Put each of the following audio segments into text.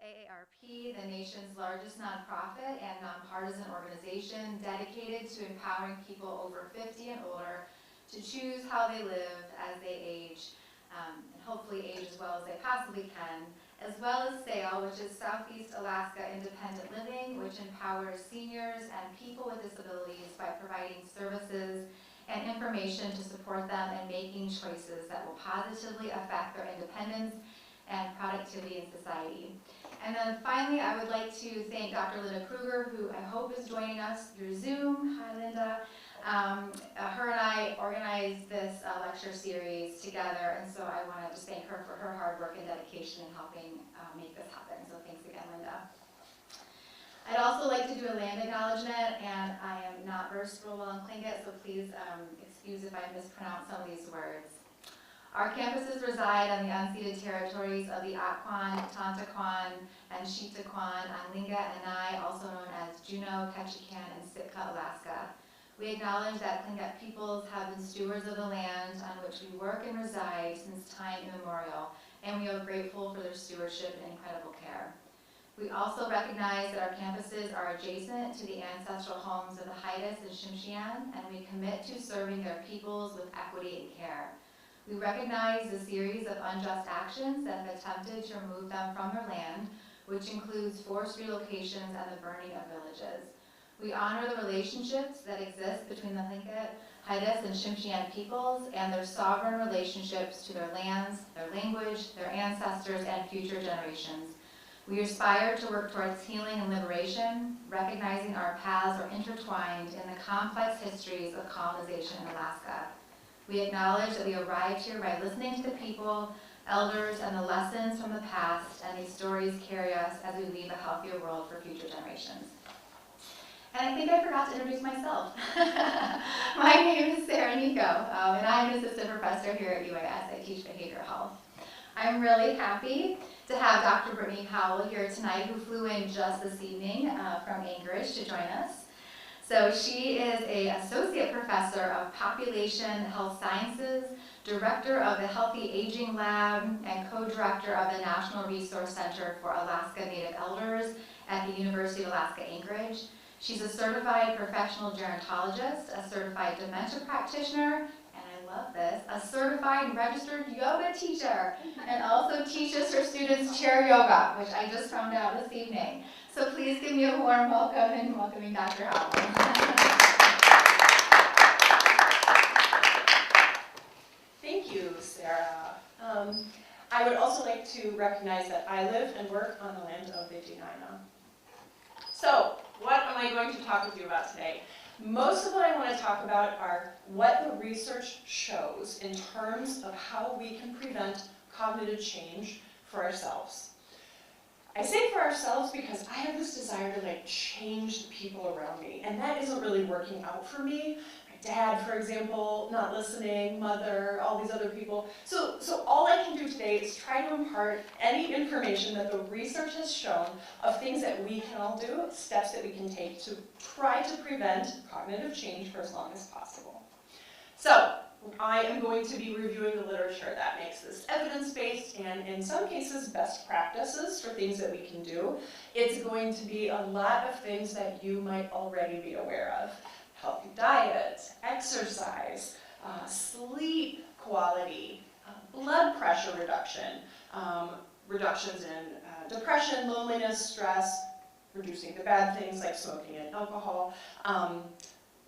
AARP, the nation's largest nonprofit and nonpartisan organization dedicated to empowering people over 50 and older to choose how they live as they age, and hopefully age as well as they possibly can, as well as SAIL, which is Southeast Alaska Independent Living, which empowers seniors and people with disabilities by providing services and information to support them in making choices that will positively affect their independence and productivity in society. And then finally, I would like to thank Dr. Linda Kruger, who I hope is joining us through Zoom. Hi, Linda. Her and I organized this lecture series together, and so I want to just thank her for her hard work and dedication in helping make this happen. So thanks again, Linda. I'd also like to do a land acknowledgement, and I am not versed real well in Tlingit, so please excuse if I mispronounce some of these words. Our campuses reside on the unceded territories of the Akwán, Tontaquán, and Sheetaquán on Tlingit and I, also known as Juneau, Ketchikan, and Sitka, Alaska. We acknowledge that Tlingit peoples have been stewards of the land on which we work and reside since time immemorial, and we are grateful for their stewardship and incredible care. We also recognize that our campuses are adjacent to the ancestral homes of the Haidas and Tsimshian, and we commit to serving their peoples with equity and care. We recognize the series of unjust actions that have attempted to remove them from their land, which includes forced relocations and the burning of villages. We honor the relationships that exist between the Tlingit, Haidas, and Tsimshian peoples and their sovereign relationships to their lands, their language, their ancestors, and future generations. We aspire to work towards healing and liberation, recognizing our paths are intertwined in the complex histories of colonization in Alaska. We acknowledge that we arrived here by listening to the people, elders, and the lessons from the past, and these stories carry us as we leave a healthier world for future generations. And I think I forgot to introduce myself. My name is Sarah Nico, and I'm an assistant professor here at UAS. I teach behavioral health. I'm really happy to have Dr. Britteny Howell here tonight, who flew in just this evening from Anchorage to join us. So she is an associate professor of population health sciences, director of the Healthy Aging Lab, and co-director of the National Resource Center for Alaska Native Elders at the University of Alaska Anchorage. She's a certified professional gerontologist, a certified dementia practitioner, and I love this, a certified registered yoga teacher, and also teaches her students chair yoga, which I just found out this evening. So please give me a warm welcome in welcoming Dr. Howell. Thank you, Sarah. I would also like to recognize that I live and work on the land of the Dena'ina. So, what am I going to talk with you about today? Most of what I want to talk about are what the research shows in terms of how we can prevent cognitive change for ourselves. I say for ourselves because I have this desire to change the people around me, and that isn't really working out for me. My dad, for example, not listening, mother, all these other people. So all I can do today is try to impart any information that the research has shown of things that we can all do, steps that we can take to try to prevent cognitive change for as long as possible. So, I am going to be reviewing the literature that makes this evidence-based and, in some cases, best practices for things that we can do. It's going to be a lot of things that you might already be aware of. Healthy diet, exercise, sleep quality, blood pressure reduction, reductions in depression, loneliness, stress, reducing the bad things like smoking and alcohol.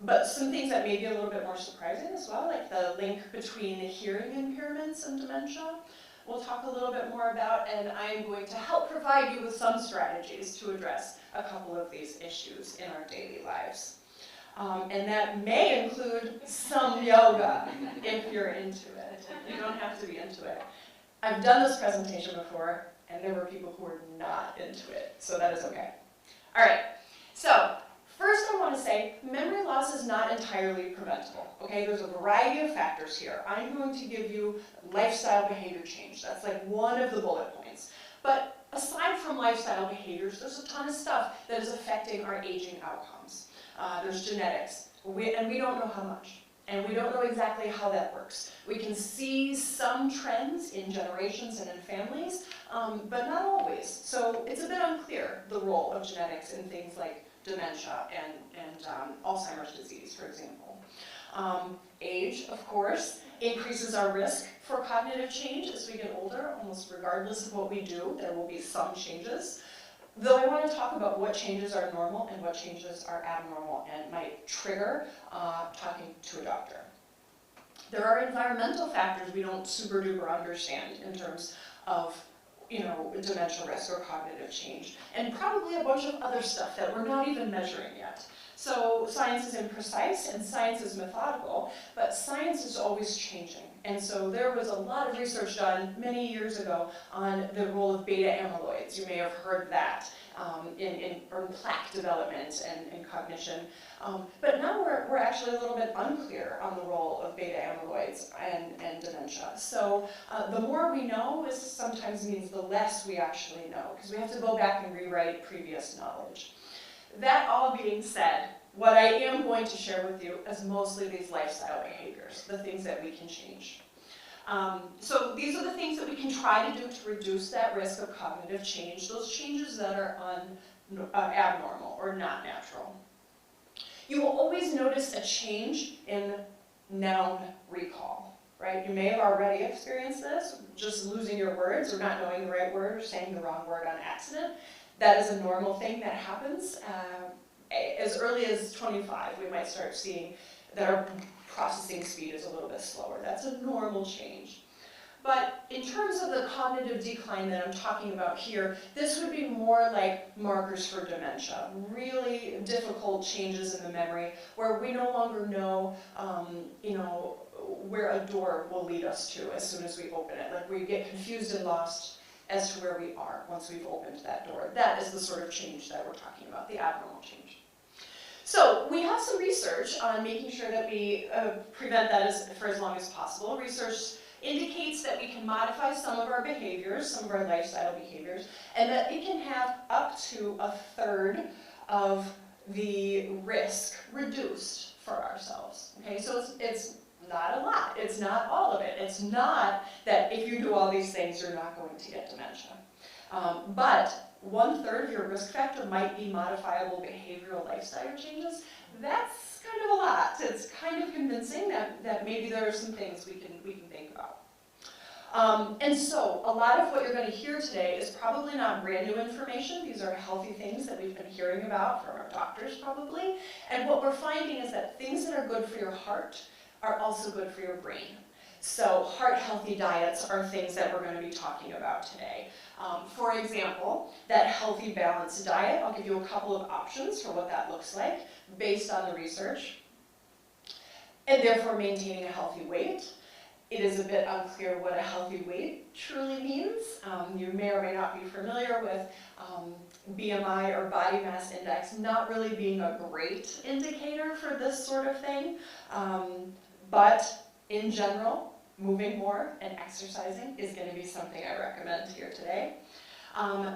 But some things that may be a little bit more surprising as well, like the link between hearing impairments and dementia, we'll talk a little bit more about, and I'm going to help provide you with some strategies to address a couple of these issues in our daily lives. And that may include some yoga, if you're into it. You don't have to be into it. I've done this presentation before, and there were people who were not into it, so that is okay. All right, so, first, I want to say memory loss is not entirely preventable, okay? There's a variety of factors here. I'm going to give you lifestyle behavior change. That's one of the bullet points. But aside from lifestyle behaviors, there's a ton of stuff that is affecting our aging outcomes. There's genetics, and we don't know how much. And we don't know exactly how that works. We can see some trends in generations and in families, but not always. So it's a bit unclear, the role of genetics in things like dementia and Alzheimer's disease, for example. Age, of course, increases our risk for cognitive change as we get older. Almost regardless of what we do, there will be some changes. Though I want to talk about what changes are normal and what changes are abnormal and might trigger talking to a doctor. There are environmental factors we don't super duper understand in terms of dementia risk or cognitive change, and probably a bunch of other stuff that we're not even measuring yet. So science is imprecise and science is methodical, but science is always changing. And so there was a lot of research done many years ago on the role of beta amyloids. You may have heard that in plaque development and cognition. But now we're actually a little bit unclear on the role of beta amyloids and dementia. So the more we know is sometimes means the less we actually know, because we have to go back and rewrite previous knowledge. That all being said, what I am going to share with you is mostly these lifestyle behaviors, the things that we can change. So these are the things that we can try to do to reduce that risk of cognitive change, those changes that are abnormal or not natural. You will always notice a change in noun recall, right? You may have already experienced this, just losing your words or not knowing the right word or saying the wrong word on accident. That is a normal thing that happens. As early as 25, we might start seeing that our processing speed is a little bit slower. That's a normal change. But in terms of the cognitive decline that I'm talking about here, this would be more like markers for dementia, really difficult changes in the memory where we no longer know, where a door will lead us to as soon as we open it. Like we get confused and lost as to where we are once we've opened that door. That is the sort of change that we're talking about, the abnormal change. So we have some research on making sure that we prevent that for as long as possible. Research indicates that we can modify some of our behaviors, some of our lifestyle behaviors, and that it can have up to 1/3 of the risk reduced for ourselves. Okay, so it's not a lot. It's not all of it. It's not that if you do all these things, you're not going to get dementia. But 1/3 of your risk factor might be modifiable behavioral lifestyle changes. That's kind of a lot. It's kind of convincing that maybe there are some things we can think about. And so a lot of what you're going to hear today is probably not brand new information. These are healthy things that we've been hearing about from our doctors probably. And what we're finding is that things that are good for your heart are also good for your brain. So heart-healthy diets are things that we're going to be talking about today. For example, that healthy balanced diet, I'll give you a couple of options for what that looks like based on the research, and therefore maintaining a healthy weight. It is a bit unclear what a healthy weight truly means. You may or may not be familiar with BMI or body mass index not really being a great indicator for this sort of thing, but in general, moving more and exercising is going to be something I recommend here today.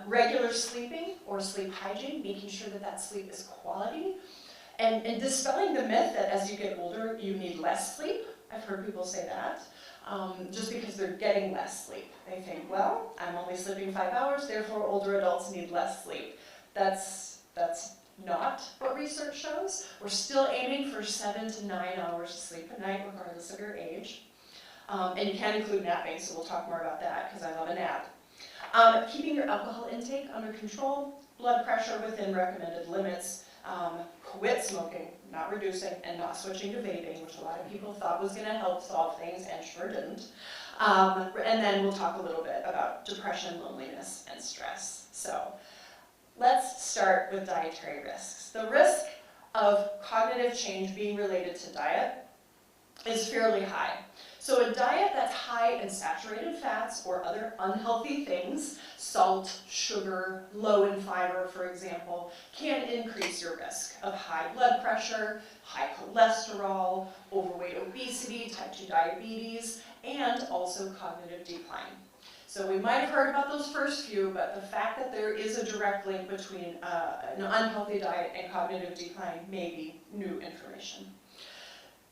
Regular sleeping or sleep hygiene, making sure that that sleep is quality, and dispelling the myth that as you get older, you need less sleep. I've heard people say that, just because they're getting less sleep. They think, well, I'm only sleeping 5 hours, therefore older adults need less sleep. That's not what research shows. We're still aiming for 7 to 9 hours of sleep a night, regardless of your age. And you can include napping, so we'll talk more about that, because I love a nap. Keeping your alcohol intake under control, blood pressure within recommended limits, quit smoking, not reducing, and not switching to vaping, which a lot of people thought was going to help solve things, and sure didn't. And then we'll talk a little bit about depression, loneliness, and stress. So let's start with dietary risks. The risk of cognitive change being related to diet is fairly high. So a diet that's high in saturated fats or other unhealthy things, salt, sugar, low in fiber, for example, can increase your risk of high blood pressure, high cholesterol, overweight, obesity, type 2 diabetes, and also cognitive decline. So we might have heard about those first few, but the fact that there is a direct link between an unhealthy diet and cognitive decline may be new information.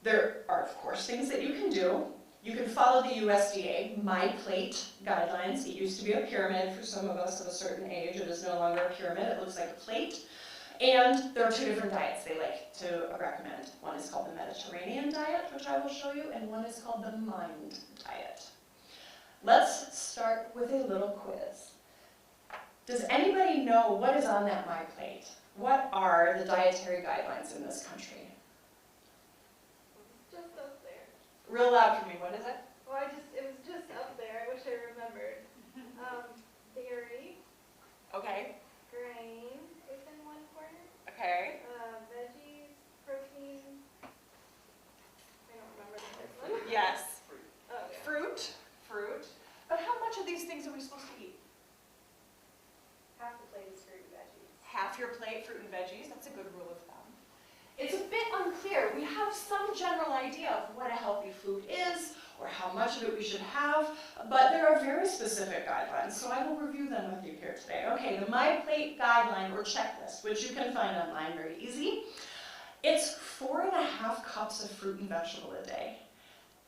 There are, of course, things that you can do. You can follow the USDA My Plate guidelines. It used to be a pyramid for some of us of a certain age. It is no longer a pyramid. It looks like a plate. And there are two different diets they like to recommend. One is called the Mediterranean diet, which I will show you, and one is called the Mind diet. Let's start with a little quiz. Does anybody know what is on that My Plate? What are the dietary guidelines in this country? It's just up there. Real loud for me, what is it? Well, it was just up there. I wish I remembered. Dairy, Okay. grain is in one corner. Okay. Veggies, protein. I don't remember the first one. Yes. Oh, yeah. Fruit. But how much of these things are we supposed to eat? Half the plate is fruit and veggies. Half your plate, fruit and veggies. That's a good rule of thumb. It's a bit unclear. We have some general idea of what a healthy food is or how much of it we should have, but there are very specific guidelines, so I will review them with you here today. Okay, the My Plate guideline or checklist, which you can find online very easy. It's 4.5 cups of fruit and vegetable a day,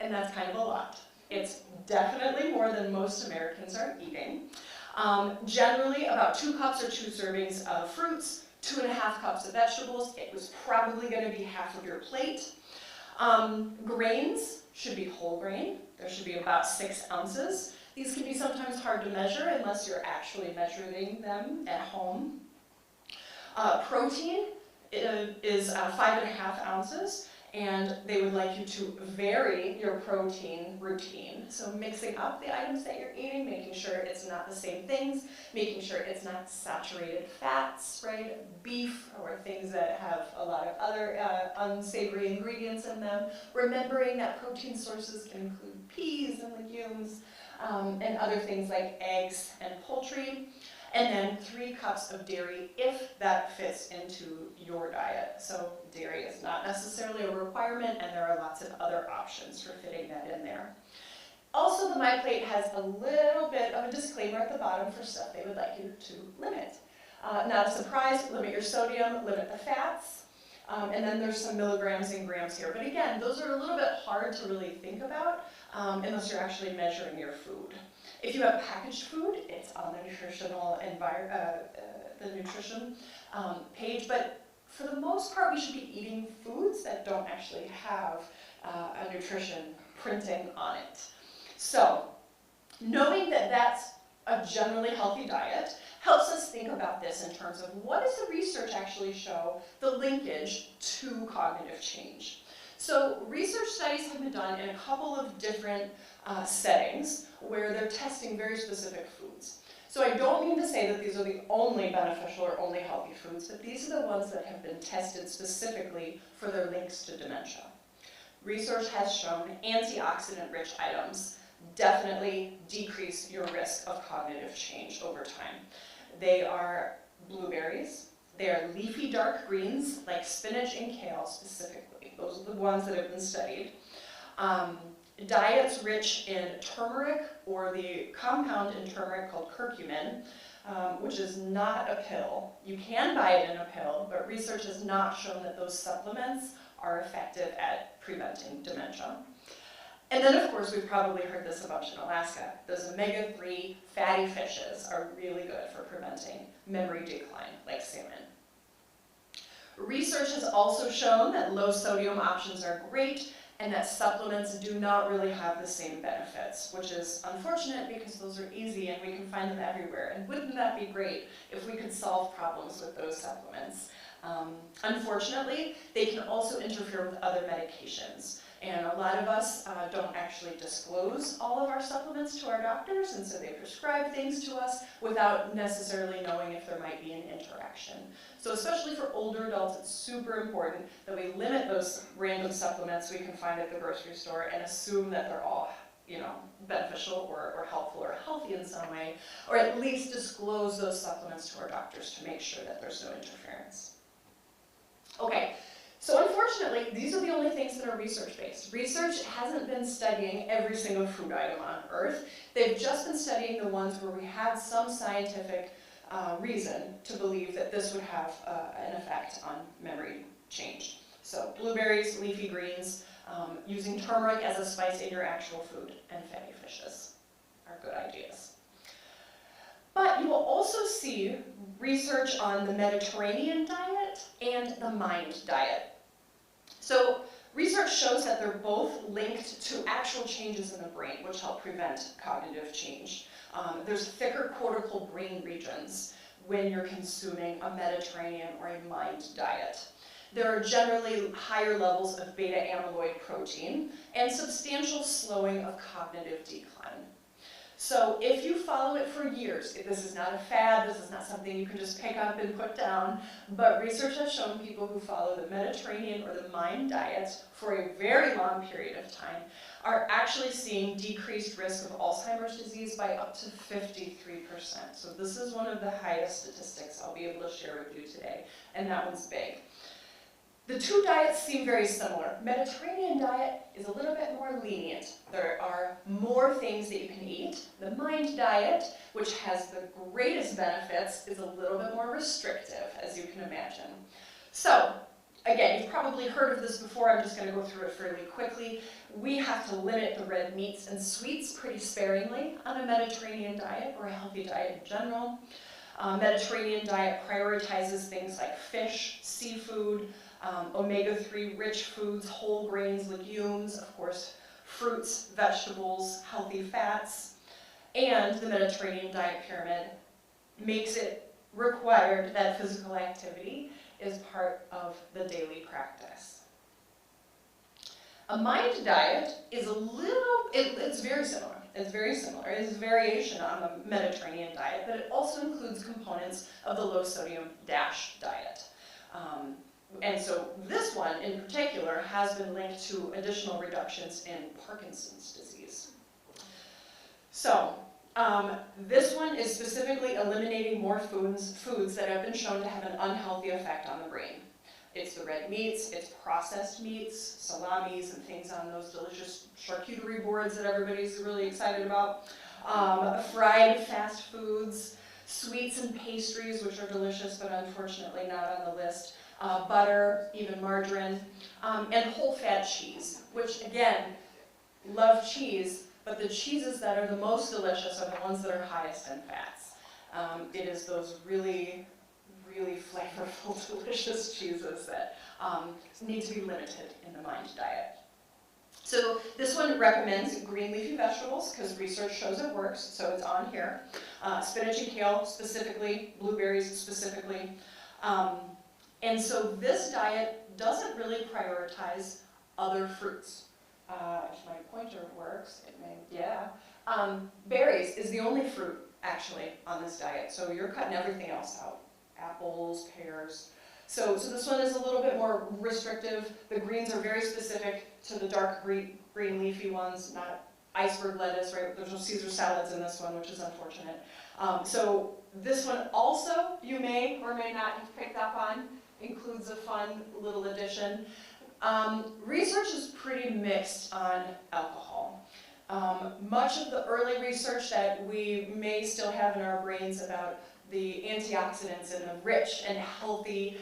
and that's kind of a lot. It's definitely more than most Americans are eating. Generally, about 2 cups or 2 servings of fruits, 2.5 cups of vegetables. It was probably going to be half of your plate. Grains should be whole grain. There should be about 6 ounces. These can be sometimes hard to measure unless you're actually measuring them at home. Protein is 5.5 ounces. And they would like you to vary your protein routine. So mixing up the items that you're eating, making sure it's not the same things, making sure it's not saturated fats, right? Beef or things that have a lot of other unsavory ingredients in them. Remembering that protein sources can include peas and legumes and other things like eggs and poultry. And then 3 cups of dairy if that fits into your diet. So dairy is not necessarily a requirement, and there are lots of other options for fitting that in there. Also, the My Plate has a little bit of a disclaimer at the bottom for stuff they would like you to limit. Not a surprise, limit your sodium, limit the fats, and then there's some milligrams and grams here. But again, those are a little bit hard to really think about unless you're actually measuring your food. If you have packaged food, it's on the nutritional nutrition page, but for the most part, we should be eating foods that don't actually have a nutrition printing on it. So, knowing that that's a generally healthy diet helps us think about this in terms of what does the research actually show the linkage to cognitive change. So research studies have been done in a couple of different settings where they're testing very specific foods. So I don't mean to say that these are the only beneficial or only healthy foods, but these are the ones that have been tested specifically for their links to dementia. Research has shown antioxidant-rich items definitely decrease your risk of cognitive change over time. They are blueberries, they are leafy dark greens like spinach and kale specifically. Those are the ones that have been studied. Diets rich in turmeric or the compound in turmeric called curcumin, which is not a pill. You can buy it in a pill, but research has not shown that those supplements are effective at preventing dementia. And then, of course, we've probably heard this a bunch in Alaska. Those omega-3 fatty fishes are really good for preventing memory decline, like salmon. Research has also shown that low sodium options are great and that supplements do not really have the same benefits, which is unfortunate because those are easy and we can find them everywhere. And wouldn't that be great if we could solve problems with those supplements? Unfortunately, they can also interfere with other medications. And a lot of us don't actually disclose all of our supplements to our doctors, and so they prescribe things to us without necessarily knowing if there might be an interaction. So especially for older adults, it's super important that we limit those random supplements we can find at the grocery store and assume that they're all, beneficial or helpful or healthy in some way, or at least disclose those supplements to our doctors to make sure that there's no interference. Okay. So unfortunately, these are the only things that are research-based. Research hasn't been studying every single food item on Earth. They've just been studying the ones where we had some scientific reason to believe that this would have an effect on memory change. So blueberries, leafy greens, Using turmeric as a spice in your actual food, and fatty fishes are good ideas. But you will also see research on the Mediterranean diet and the MIND diet. So research shows that they're both linked to actual changes in the brain, which help prevent cognitive change. There's thicker cortical brain regions when you're consuming a Mediterranean or a MIND diet. There are generally higher levels of beta amyloid protein and substantial slowing of cognitive decline. So if you follow it for years, this is not a fad, this is not something you can just pick up and put down, but research has shown people who follow the Mediterranean or the MIND diets for a very long period of time are actually seeing decreased risk of Alzheimer's disease by up to 53%. So this is one of the highest statistics I'll be able to share with you today, and that one's big. The two diets seem very similar. Mediterranean diet is a little bit more lenient. There are more things that you can eat. The MIND diet, which has the greatest benefits, is a little bit more restrictive, as you can imagine. So, again, you've probably heard of this before. I'm just going to go through it fairly quickly. We have to limit the red meats and sweets pretty sparingly on a Mediterranean diet, or a healthy diet in general. Mediterranean diet prioritizes things like fish, seafood, omega-3 rich foods, whole grains, legumes, of course, fruits, vegetables, healthy fats, and the Mediterranean diet pyramid makes it required that physical activity is part of the daily practice. A MIND diet is it's very similar. It's very similar. It is a variation on the Mediterranean diet, but it also includes components of the low-sodium DASH diet. And so this one in particular has been linked to additional reductions in Parkinson's disease. So this one is specifically eliminating more foods that have been shown to have an unhealthy effect on the brain. It's the red meats, it's processed meats, salamis and things on those delicious charcuterie boards that everybody's really excited about. Fried fast foods, sweets and pastries, which are delicious but unfortunately not on the list. Butter, even margarine, and whole fat cheese, which again, love cheese, but the cheeses that are the most delicious are the ones that are highest in fats. It is those really, really flavorful, delicious cheeses that need to be limited in the MIND diet. So this one recommends green leafy vegetables because research shows it works, so it's on here. Spinach and kale specifically, blueberries specifically. And so this diet doesn't really prioritize other fruits. If my pointer works, it may, yeah. Berries is the only fruit, actually, on this diet. So you're cutting everything else out. Apples, pears. So this one is a little bit more restrictive. The greens are very specific to the dark green leafy ones, not iceberg lettuce, right? There's no Caesar salads in this one, which is unfortunate. So this one also, you may or may not have picked up on, includes a fun little addition. Research is pretty mixed on alcohol. Much of the early research that we may still have in our brains about the antioxidants and the rich and healthy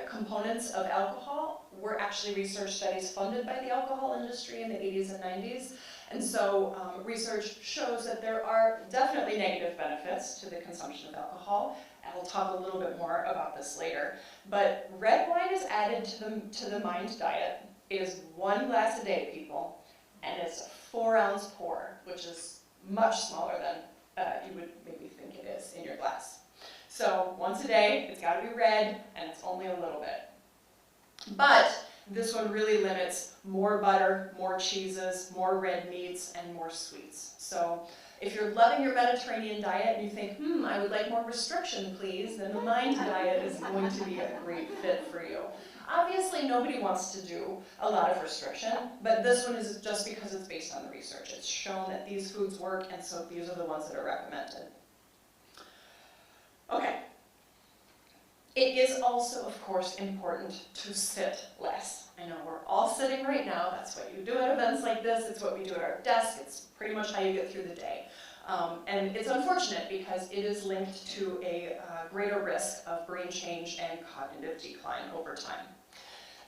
components of alcohol were actually research studies funded by the alcohol industry in the 80s and 90s. And so research shows that there are definitely negative benefits to the consumption of alcohol. And we'll talk a little bit more about this later. But red wine is added to the MIND diet. It is 1 glass a day, people, and it's a 4-ounce pour, which is much smaller than you would maybe think it is in your glass. So once a day, it's got to be red, and it's only a little bit. But this one really limits more butter, more cheeses, more red meats, and more sweets. So if you're loving your Mediterranean diet and you think, I would like more restriction, please, then the MIND diet is going to be a great fit for you. Obviously, nobody wants to do a lot of restriction, but this one is just because it's based on the research. It's shown that these foods work, and so these are the ones that are recommended. Okay. It is also, of course, important to sit less. I know we're all sitting right now. That's what you do at events like this. It's what we do at our desk. It's pretty much how you get through the day. And it's unfortunate because it is linked to a greater risk of brain change and cognitive decline over time.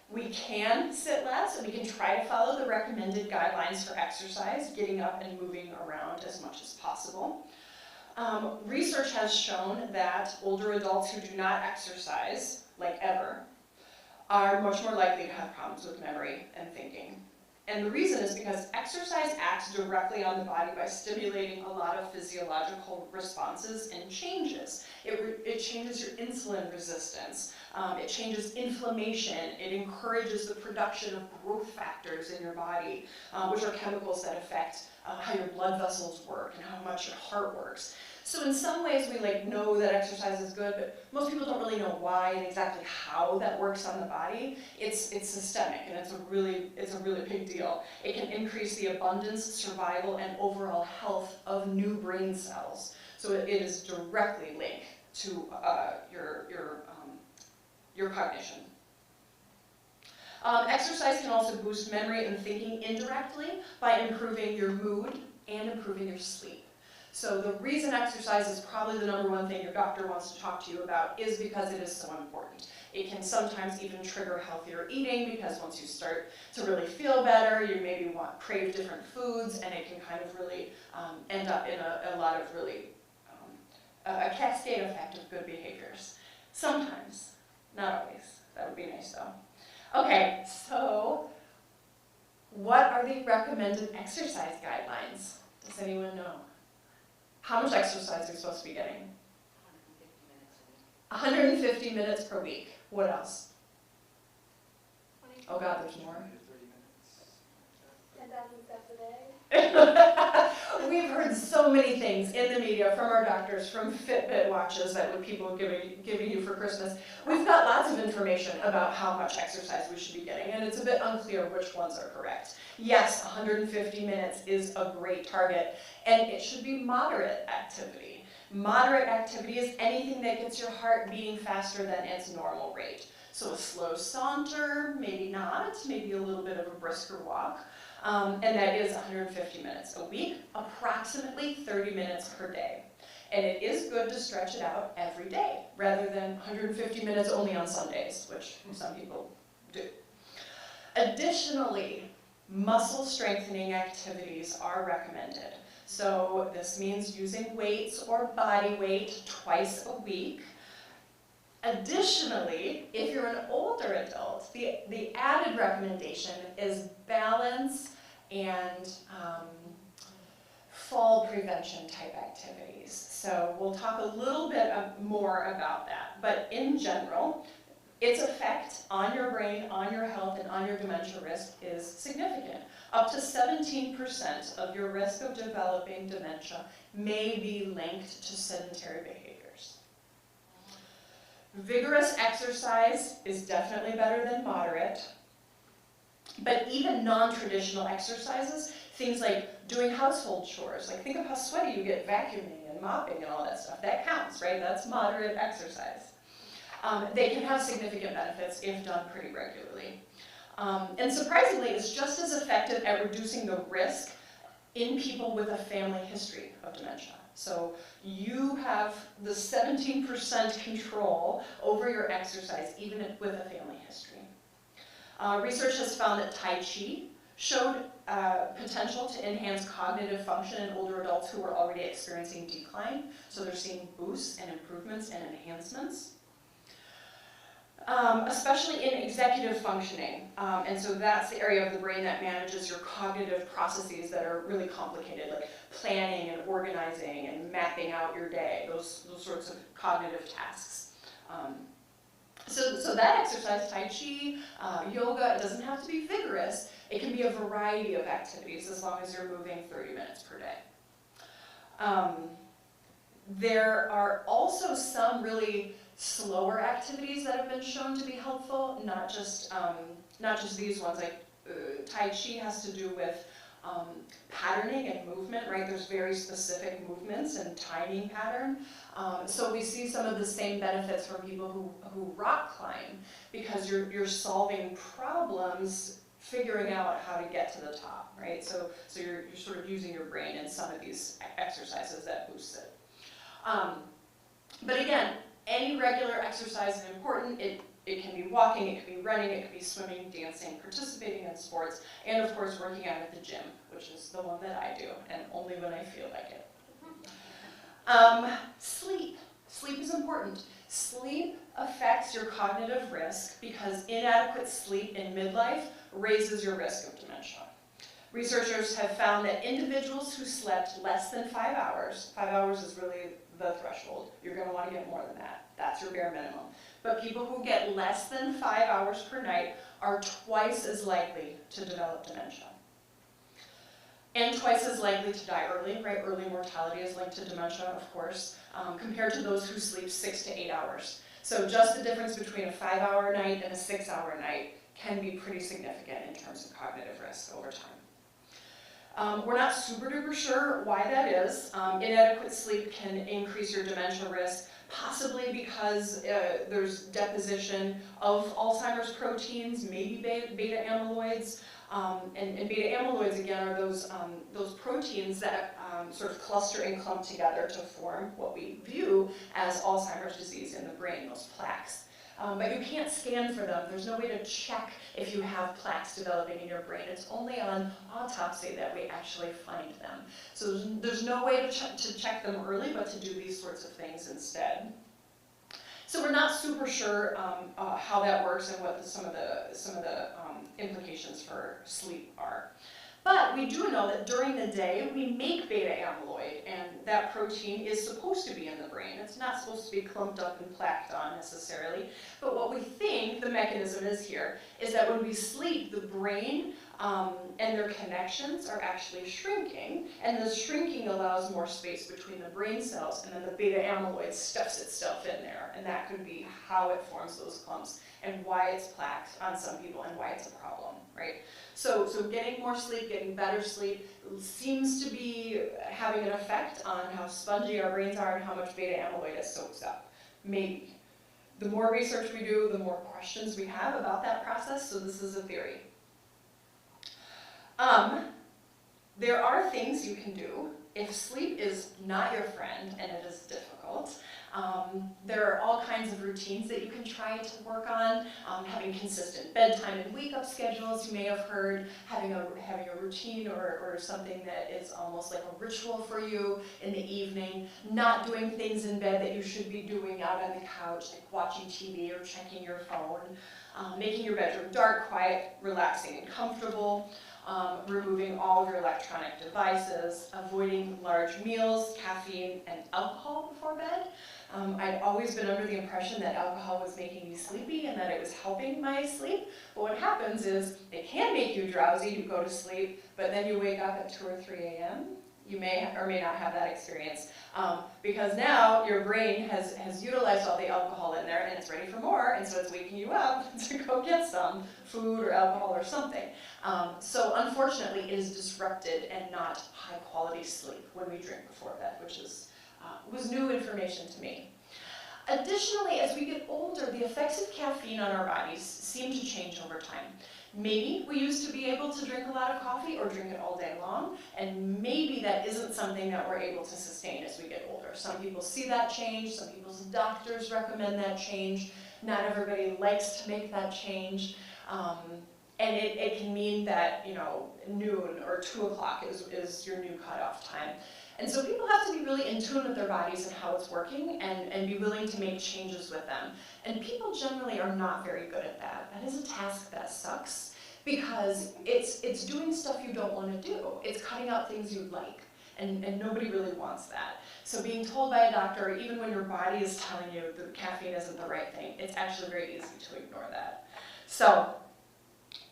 We can sit less, and we can try to follow the recommended guidelines for exercise, getting up and moving around as much as possible. Research has shown that older adults who do not exercise, like ever, are much more likely to have problems with memory and thinking. And the reason is because exercise acts directly on the body by stimulating a lot of physiological responses and changes. It changes your insulin resistance. It changes inflammation. It encourages the production of growth factors in your body, which are chemicals that affect how your blood vessels work and how much your heart works. So in some ways we know that exercise is good, but most people don't really know why and exactly how that works on the body. It's systemic, and it's a really big deal. It can increase the abundance, survival, and overall health of new brain cells. So it is directly linked to your cognition. Exercise can also boost memory and thinking indirectly by improving your mood and improving your sleep. So the reason exercise is probably the #1 thing your doctor wants to talk to you about is because it is so important. It can sometimes even trigger healthier eating, because once you start to really feel better, you maybe crave different foods, and it can kind of really end up in a lot of really a cascade effect of good behaviors. Sometimes, not always. That would be nice though. Okay, so what are the recommended exercise guidelines? Does anyone know? How much exercise are you supposed to be getting? 150 minutes per week. What else? 20 Oh God, there's more. 10,000 steps a day. We've heard so many things in the media, from our doctors, from Fitbit watches that people are giving you for Christmas. We've got lots of information about how much exercise we should be getting, and it's a bit unclear which ones are correct. Yes, 150 minutes is a great target, and it should be moderate activity. Moderate activity is anything that gets your heart beating faster than its normal rate. So a slow saunter, maybe not, maybe a little bit of a brisker walk. And that is 150 minutes a week, approximately 30 minutes per day. And it is good to stretch it out every day, rather than 150 minutes only on Sundays, which some people do. Additionally, muscle strengthening activities are recommended. So this means using weights or body weight twice a week. Additionally, if you're an older adult, the added recommendation is balance and fall prevention type activities. So we'll talk a little bit more about that. But in general, its effect on your brain, on your health, and on your dementia risk is significant. Up to 17% of your risk of developing dementia may be linked to sedentary behaviors. Vigorous exercise is definitely better than moderate, but even non-traditional exercises, things like doing household chores, like think of how sweaty you get vacuuming and mopping and all that stuff, that counts, right? That's moderate exercise. They can have significant benefits if done pretty regularly. And surprisingly, it's just as effective at reducing the risk in people with a family history of dementia. So you have the 17% control over your exercise, even with a family history. Research has found that Tai Chi showed potential to enhance cognitive function in older adults who were already experiencing decline. So they're seeing boosts and improvements and enhancements. Especially in executive functioning. And so that's the area of the brain that manages your cognitive processes that are really complicated, like planning and organizing and mapping out your day, those sorts of cognitive tasks. So that exercise, Tai Chi, yoga, it doesn't have to be vigorous. It can be a variety of activities as long as you're moving 30 minutes per day. There are also some really slower activities that have been shown to be helpful, not just these ones. Like Tai Chi has to do with patterning and movement, right? There's very specific movements and timing pattern. So we see some of the same benefits from people who rock climb, because you're solving problems, figuring out how to get to the top, right? So you're sort of using your brain in some of these exercises that boost it. But again, any regular exercise is important. It can be walking, it could be running, it could be swimming, dancing, participating in sports, and of course working out at the gym, which is the one that I do, and only when I feel like it. Sleep. Sleep is important. Sleep affects your cognitive risk because inadequate sleep in midlife raises your risk of dementia. Researchers have found that individuals who slept less than 5 hours, 5 hours is really the threshold, you're going to want to get more than that, that's your bare minimum. But people who get less than 5 hours per night are twice as likely to develop dementia. And twice as likely to die early, right? Early mortality is linked to dementia, of course, compared to those who sleep 6 to 8 hours. So just the difference between a 5-hour night and a 6-hour night can be pretty significant in terms of cognitive risk over time. We're not super duper sure why that is. Inadequate sleep can increase your dementia risk, possibly because there's deposition of Alzheimer's proteins, maybe beta amyloids. And beta amyloids, again, are those proteins that sort of cluster and clump together to form what we view as Alzheimer's disease in the brain, those plaques. But you can't scan for them. There's no way to check if you have plaques developing in your brain. It's only on autopsy that we actually find them. So there's no way to check them early, but to do these sorts of things instead. So we're not super sure how that works and what some of the implications for sleep are. But we do know that during the day we make beta amyloid, and that protein is supposed to be in the brain. It's not supposed to be clumped up and plaqued on necessarily. But what we think the mechanism is here is that when we sleep, the brain and their connections are actually shrinking, and the shrinking allows more space between the brain cells, and then the beta amyloid stuffs itself in there, and that could be how it forms those clumps and why it's plaqued on some people and why it's a problem, right? So getting more sleep, getting better sleep seems to be having an effect on how spongy our brains are and how much beta amyloid it soaks up. Maybe. The more research we do, the more questions we have about that process, so this is a theory. There are things you can do if sleep is not your friend and it is difficult. There are all kinds of routines that you can try to work on. Having consistent bedtime and wake-up schedules, you may have heard, having a routine or something that is almost like a ritual for you in the evening, not doing things in bed that you should be doing out on the couch, like watching TV or checking your phone, making your bedroom dark, quiet, relaxing, and comfortable. Removing all of your electronic devices, avoiding large meals, caffeine, and alcohol before bed. I'd always been under the impression that alcohol was making me sleepy and that it was helping my sleep. But what happens is it can make you drowsy, you go to sleep, but then you wake up at 2 or 3 a.m. You may or may not have that experience because now your brain has utilized all the alcohol in there and it's ready for more, and so it's waking you up to go get some food or alcohol or something. So unfortunately, it is disrupted and not high quality sleep when we drink before bed, which was new information to me. Additionally, as we get older, the effects of caffeine on our bodies seem to change over time. Maybe we used to be able to drink a lot of coffee or drink it all day long, and maybe that isn't something that we're able to sustain as we get older. Some people see that change, some people's doctors recommend that change. Not everybody likes to make that change. And it can mean that, noon or 2 o'clock is your new cutoff time. And so people have to be really in tune with their bodies and how it's working and be willing to make changes with them. And people generally are not very good at that. That is a task that sucks because it's doing stuff you don't want to do. It's cutting out things you like. And nobody really wants that. So being told by a doctor, even when your body is telling you that caffeine isn't the right thing, it's actually very easy to ignore that. So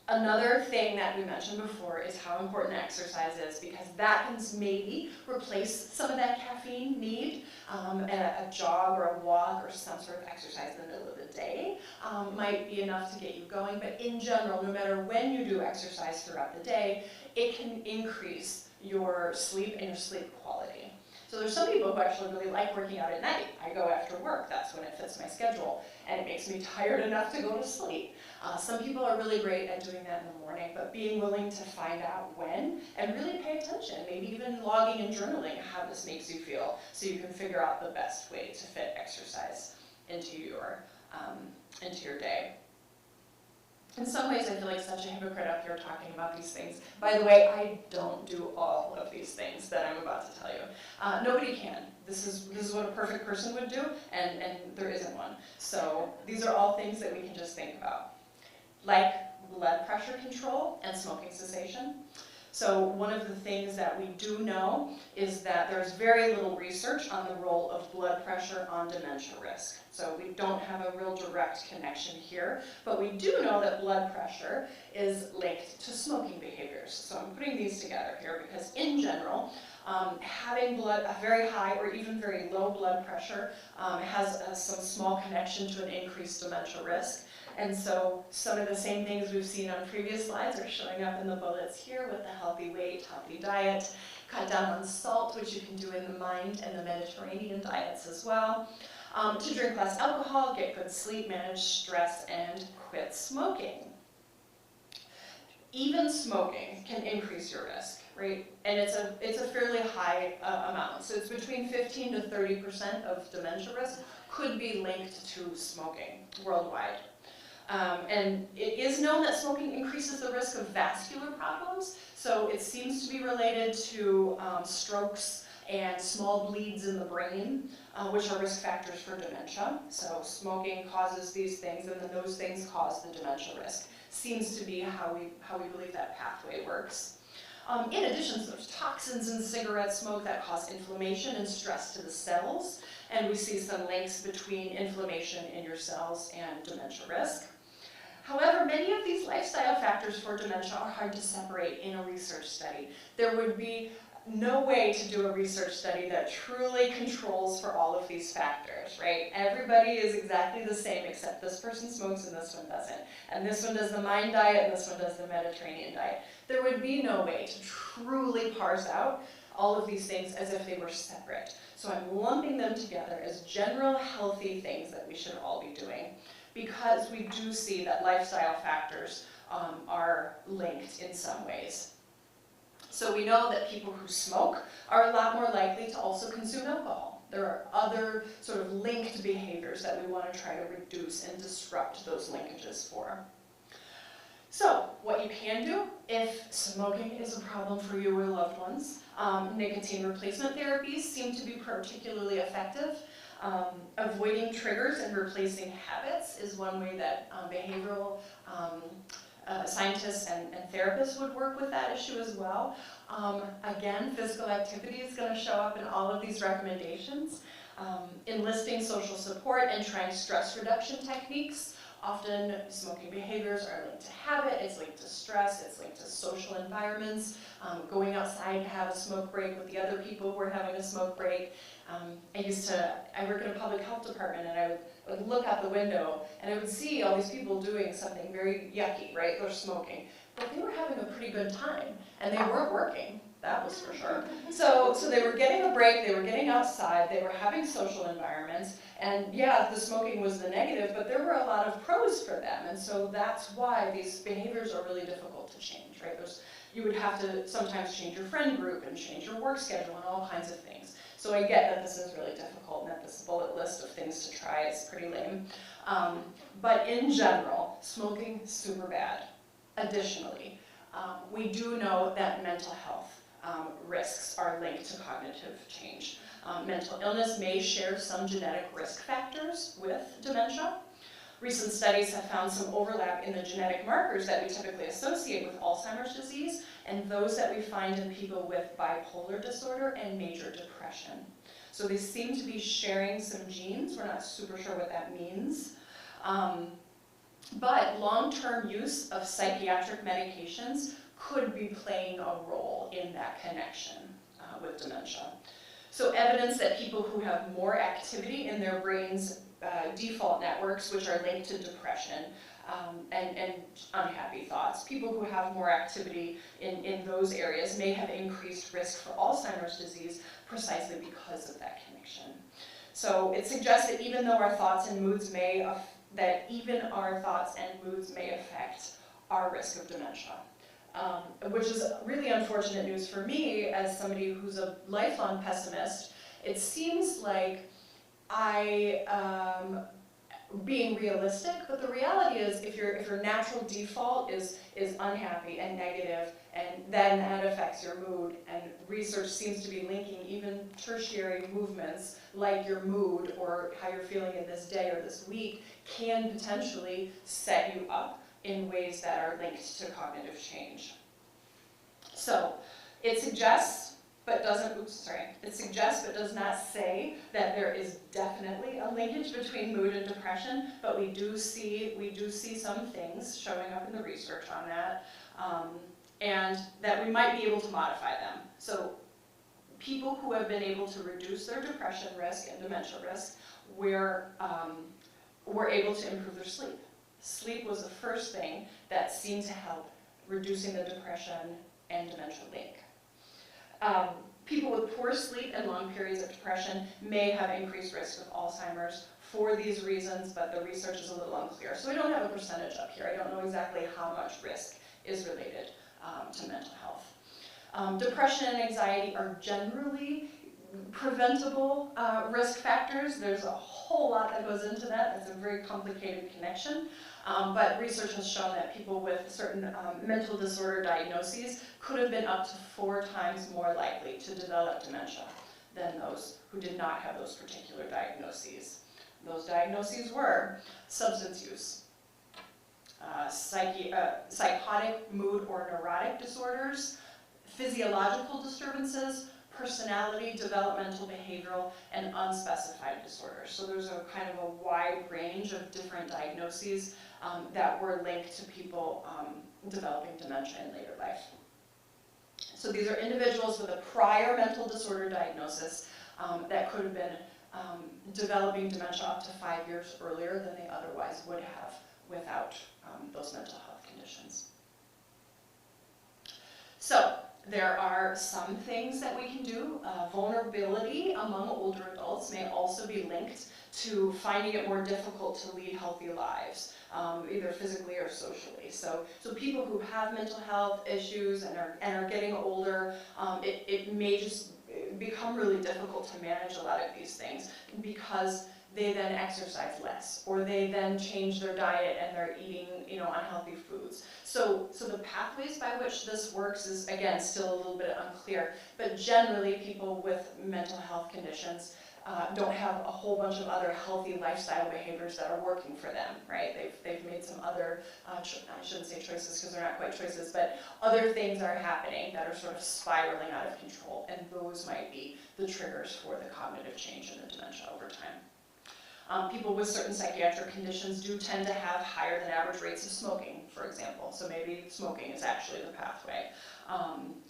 another thing that we mentioned before is how important exercise is, because that can maybe replace some of that caffeine need. A jog or a walk or some sort of exercise in the middle of the day might be enough to get you going. But in general, no matter when you do exercise throughout the day, it can increase your sleep and your sleep quality. So there's some people who actually really like working out at night. I go after work, that's when it fits my schedule, and it makes me tired enough to go to sleep. Some people are really great at doing that in the morning, but being willing to find out when and really pay attention, maybe even logging and journaling how this makes you feel so you can figure out the best way to fit exercise into your into your day. In some ways, I feel like such a hypocrite up here talking about these things. By the way, I don't do all of these things that I'm about to tell you. Nobody can. This is what a perfect person would do, and there isn't one. So these are all things that we can just think about, like blood pressure control and smoking cessation. So one of the things that we do know is that there's very little research on the role of blood pressure on dementia risk. So we don't have a real direct connection here, but we do know that blood pressure is linked to smoking behaviors. So I'm putting these together here because in general, having a very high or even very low blood pressure has some small connection to an increased dementia risk. And so some of the same things we've seen on previous slides are showing up in the bullets here with the healthy weight, healthy diet, cut down on salt, which you can do in the Mind and the Mediterranean diets as well, to drink less alcohol, get good sleep, manage stress, and quit smoking. Even smoking can increase your risk, right? And it's a fairly high amount. So it's between 15 to 30% of dementia risk could be linked to smoking worldwide. And it is known that smoking increases the risk of vascular problems, so it seems to be related to strokes and small bleeds in the brain, which are risk factors for dementia. So smoking causes these things, and then those things cause the dementia risk. Seems to be how we believe that pathway works. In addition, there's toxins in cigarette smoke that cause inflammation and stress to the cells, and we see some links between inflammation in your cells and dementia risk. However, many of these lifestyle factors for dementia are hard to separate in a research study. There would be no way to do a research study that truly controls for all of these factors, right? Everybody is exactly the same except this person smokes and this one doesn't. And this one does the Mind diet and this one does the Mediterranean diet. There would be no way to truly parse out all of these things as if they were separate. So I'm lumping them together as general healthy things that we should all be doing, because we do see that lifestyle factors are linked in some ways. So we know that people who smoke are a lot more likely to also consume alcohol. There are other sort of linked behaviors that we want to try to reduce and disrupt those linkages for. So what you can do if smoking is a problem for you or loved ones, nicotine replacement therapies seem to be particularly effective. Avoiding triggers and replacing habits is one way that behavioral scientists and therapists would work with that issue as well. Again, physical activity is going to show up in all of these recommendations. Enlisting social support and trying stress reduction techniques. Often smoking behaviors are linked to habit, it's linked to stress, it's linked to social environments, going outside to have a smoke break with the other people who are having a smoke break. I work in a public health department, and I would look out the window and I would see all these people doing something very yucky, right? They're smoking. But they were having a pretty good time, and they weren't working, that was for sure. So they were getting a break, they were getting outside, they were having social environments, and yeah, the smoking was the negative, but there were a lot of pros for them, and so that's why these behaviors are really difficult to change, right? You would have to sometimes change your friend group and change your work schedule and all kinds of things. So I get that this is really difficult and that this bullet list of things to try is pretty lame. But in general, smoking is super bad. Additionally, we do know that mental health risks are linked to cognitive change. Mental illness may share some genetic risk factors with dementia. Recent studies have found some overlap in the genetic markers that we typically associate with Alzheimer's disease and those that we find in people with bipolar disorder and major depression. So they seem to be sharing some genes. We're not super sure what that means. But long-term use of psychiatric medications could be playing a role in that connection with dementia. So evidence that people who have more activity in their brain's default networks, which are linked to depression and unhappy thoughts, people who have more activity in those areas may have increased risk for Alzheimer's disease precisely because of that connection. So it suggests that even though our thoughts and moods may affect our risk of dementia. Which is really unfortunate news for me as somebody who's a lifelong pessimist. It seems like I being realistic, but the reality is if your natural default is unhappy and negative, and then that affects your mood, and research seems to be linking even tertiary movements like your mood or how you're feeling in this day or this week can potentially set you up in ways that are linked to cognitive change. So it suggests but does not say that there is definitely a linkage between mood and depression, but we do see some things showing up in the research on that, and that we might be able to modify them. So people who have been able to reduce their depression risk and dementia risk were able to improve their sleep. Sleep was the first thing that seemed to help reducing the depression and dementia link. People with poor sleep and long periods of depression may have increased risk of Alzheimer's for these reasons, but the research is a little unclear. So I don't have a percentage up here. I don't know exactly how much risk is related to mental health. Depression and anxiety are generally preventable risk factors. There's a whole lot that goes into that. It's a very complicated connection. But research has shown that people with certain mental disorder diagnoses could have been up to 4 times more likely to develop dementia than those who did not have those particular diagnoses. Those diagnoses were substance use, psychotic, mood, or neurotic disorders, physiological disturbances, personality, developmental, behavioral, and unspecified disorders. So there's a kind of a wide range of different diagnoses that were linked to people developing dementia in later life. So these are individuals with a prior mental disorder diagnosis that could have been developing dementia up to 5 years earlier than they otherwise would have without those mental health conditions. So there are some things that we can do. Vulnerability among older adults may also be linked to finding it more difficult to lead healthy lives, either physically or socially. So people who have mental health issues and are getting older, it may just become really difficult to manage a lot of these things because they then exercise less, or they then change their diet and they're eating, unhealthy foods. So the pathways by which this works is, again, still a little bit unclear, but generally people with mental health conditions don't have a whole bunch of other healthy lifestyle behaviors that are working for them, right? They've made some other, I shouldn't say choices because they're not quite choices, but other things are happening that are sort of spiraling out of control, and those might be the triggers for the cognitive change and the dementia over time. People with certain psychiatric conditions do tend to have higher than average rates of smoking, for example. So maybe smoking is actually the pathway.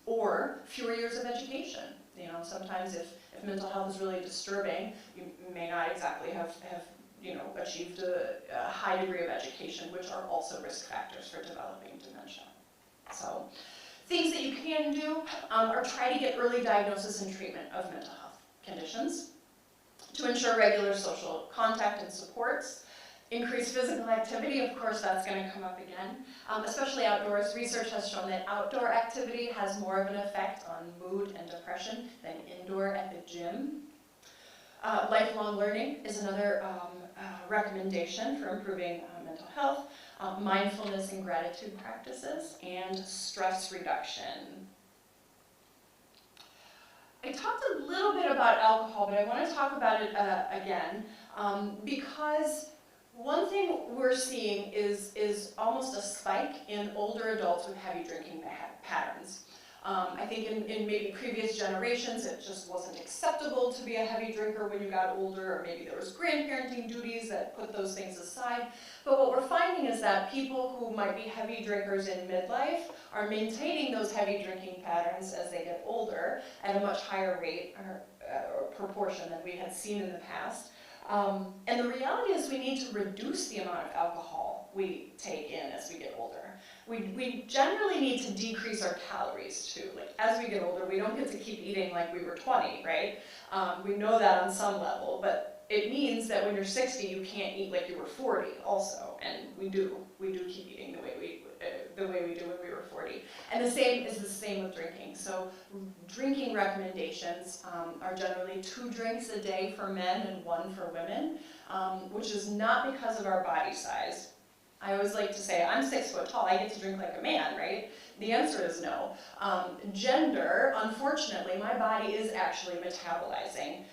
Or fewer years of education. Sometimes if mental health is really disturbing, you may not exactly have achieved a high degree of education, which are also risk factors for developing dementia. So things that you can do are try to get early diagnosis and treatment of mental health conditions, to ensure regular social contact and supports, increase physical activity. Of course, that's going to come up again, especially outdoors. Research has shown that outdoor activity has more of an effect on mood and depression than indoor at the gym. Lifelong learning is another recommendation for improving mental health, mindfulness and gratitude practices, and stress reduction. I talked a little bit about alcohol, but I want to talk about it again, because one thing we're seeing is almost a spike in older adults with heavy drinking patterns. I think in maybe previous generations it just wasn't acceptable to be a heavy drinker when you got older, or maybe there was grandparenting duties that put those things aside. But what we're finding is that people who might be heavy drinkers in midlife are maintaining those heavy drinking patterns as they get older at a much higher rate or proportion than we had seen in the past. And the reality is we need to reduce the amount of alcohol we take in as we get older. We generally need to decrease our calories too. Like as we get older, we don't get to keep eating like we were 20, right? We know that on some level, but it means that when you're 60, you can't eat like you were 40 also, and we do keep eating the way the way we do when we were 40. And the same with drinking. So drinking recommendations are generally 2 drinks a day for men and 1 for women, which is not because of our body size. I always like to say, I'm 6 foot tall, I get to drink like a man, right? The answer is no. Gender, unfortunately, my body is actually metabolizing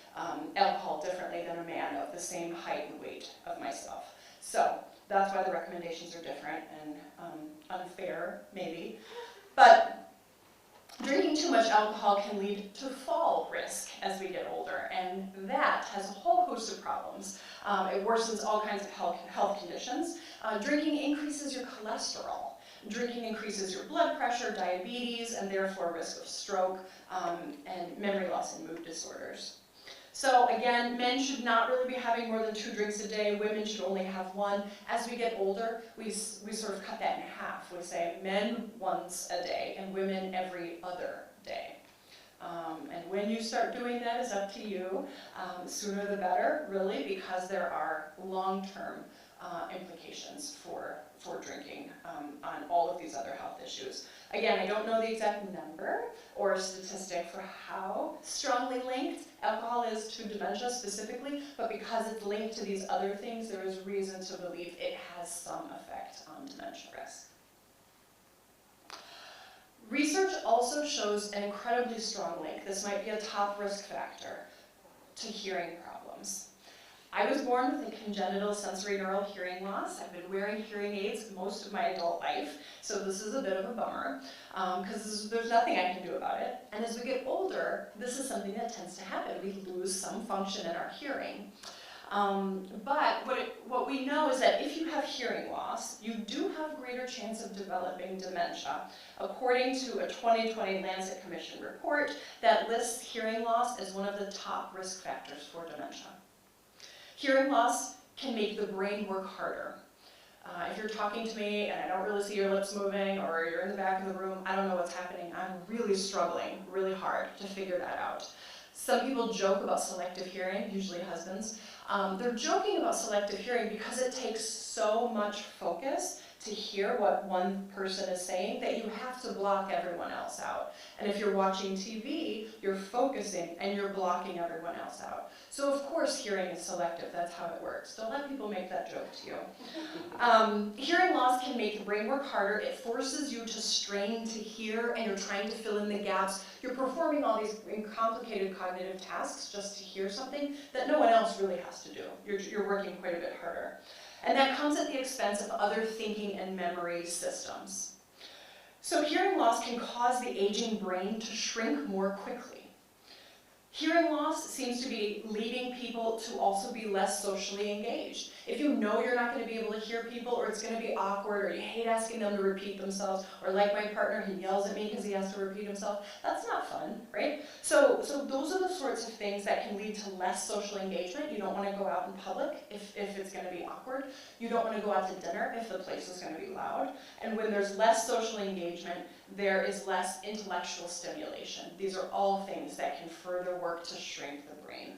alcohol differently than a man of the same height and weight of myself. So that's why the recommendations are different and unfair, maybe. But drinking too much alcohol can lead to fall risk as we get older, and that has a whole host of problems. It worsens all kinds of health conditions. Drinking increases your cholesterol. Drinking increases your blood pressure, diabetes, and therefore risk of stroke, and memory loss and mood disorders. So again, men should not really be having more than 2 drinks a day. Women should only have 1. As we get older, we sort of cut that in half. We say men once a day and women every other day. And when you start doing that is up to you. Sooner the better, really, because there are long-term implications for drinking on all of these other health issues. Again, I don't know the exact number or statistic for how strongly linked alcohol is to dementia specifically, but because it's linked to these other things, there is reason to believe it has some effect on dementia risk. Research also shows an incredibly strong link. This might be a top risk factor to hearing problems. I was born with a congenital sensorineural hearing loss. I've been wearing hearing aids most of my adult life, so this is a bit of a bummer, because there's nothing I can do about it. And as we get older, this is something that tends to happen. We lose some function in our hearing. But what we know is that if you have hearing loss, you do have greater chance of developing dementia, according to a 2020 Lancet Commission report that lists hearing loss as one of the top risk factors for dementia. Hearing loss can make the brain work harder. If you're talking to me and I don't really see your lips moving, or you're in the back of the room, I don't know what's happening. I'm really struggling really hard to figure that out. Some people joke about selective hearing, usually husbands. They're joking about selective hearing because it takes so much focus to hear what one person is saying that you have to block everyone else out. And if you're watching TV, you're focusing and you're blocking everyone else out. So of course hearing is selective, that's how it works. Don't let people make that joke to you. Hearing loss can make the brain work harder. It forces you to strain to hear, and you're trying to fill in the gaps. You're performing all these complicated cognitive tasks just to hear something that no one else really has to do. You're working quite a bit harder. And that comes at the expense of other thinking and memory systems. So hearing loss can cause the aging brain to shrink more quickly. Hearing loss seems to be leading people to also be less socially engaged. If you know you're not going to be able to hear people, or it's going to be awkward, or you hate asking them to repeat themselves, or like my partner, he yells at me because he has to repeat himself, that's not fun, right? So those are the sorts of things that can lead to less social engagement. You don't want to go out in public if it's going to be awkward. You don't want to go out to dinner if the place is going to be loud. And when there's less social engagement, there is less intellectual stimulation. These are all things that can further work to shrink the brain.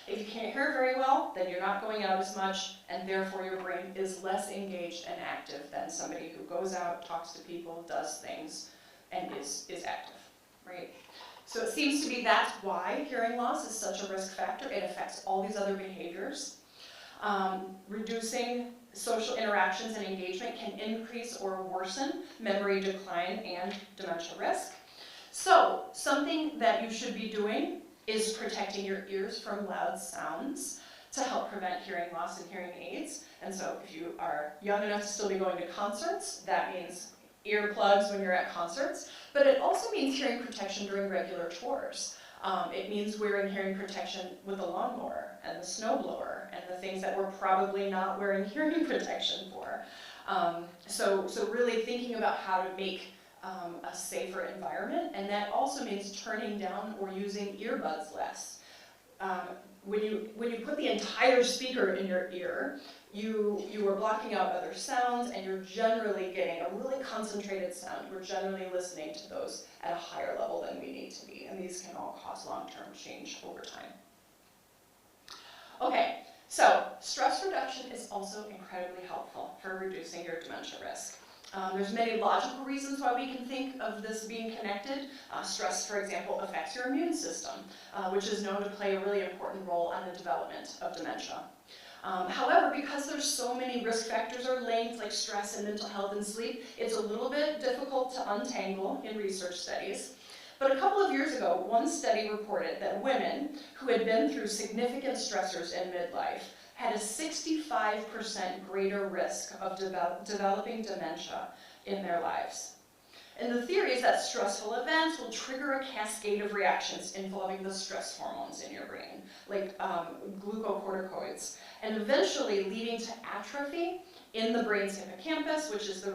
If you can't hear very well, then you're not going out as much, and therefore your brain is less engaged and active than somebody who goes out, talks to people, does things, and is active, right? So it seems to be that's why hearing loss is such a risk factor. It affects all these other behaviors. Reducing social interactions and engagement can increase or worsen memory decline and dementia risk. So something that you should be doing is protecting your ears from loud sounds to help prevent hearing loss and hearing aids. And so if you are young enough to still be going to concerts, that means earplugs when you're at concerts, but it also means hearing protection during regular chores. It means wearing hearing protection with the lawnmower and the snowblower and the things that we're probably not wearing hearing protection for. So really thinking about how to make a safer environment, and that also means turning down or using earbuds less. When you put the entire speaker in your ear, you are blocking out other sounds, and you're generally getting a really concentrated sound. We're generally listening to those at a higher level than we need to be, and these can all cause long-term change over time. Okay, so stress reduction is also incredibly helpful for reducing your dementia risk. There's many logical reasons why we can think of this being connected. Stress, for example, affects your immune system, which is known to play a really important role in the development of dementia. However, because there's so many risk factors or linked, like stress and mental health and sleep, it's a little bit difficult to untangle in research studies. But a couple of years ago, one study reported that women who had been through significant stressors in midlife had a 65% greater risk of developing dementia in their lives. And the theory is that stressful events will trigger a cascade of reactions involving the stress hormones in your brain, like glucocorticoids, and eventually leading to atrophy in the brain's hippocampus, which is the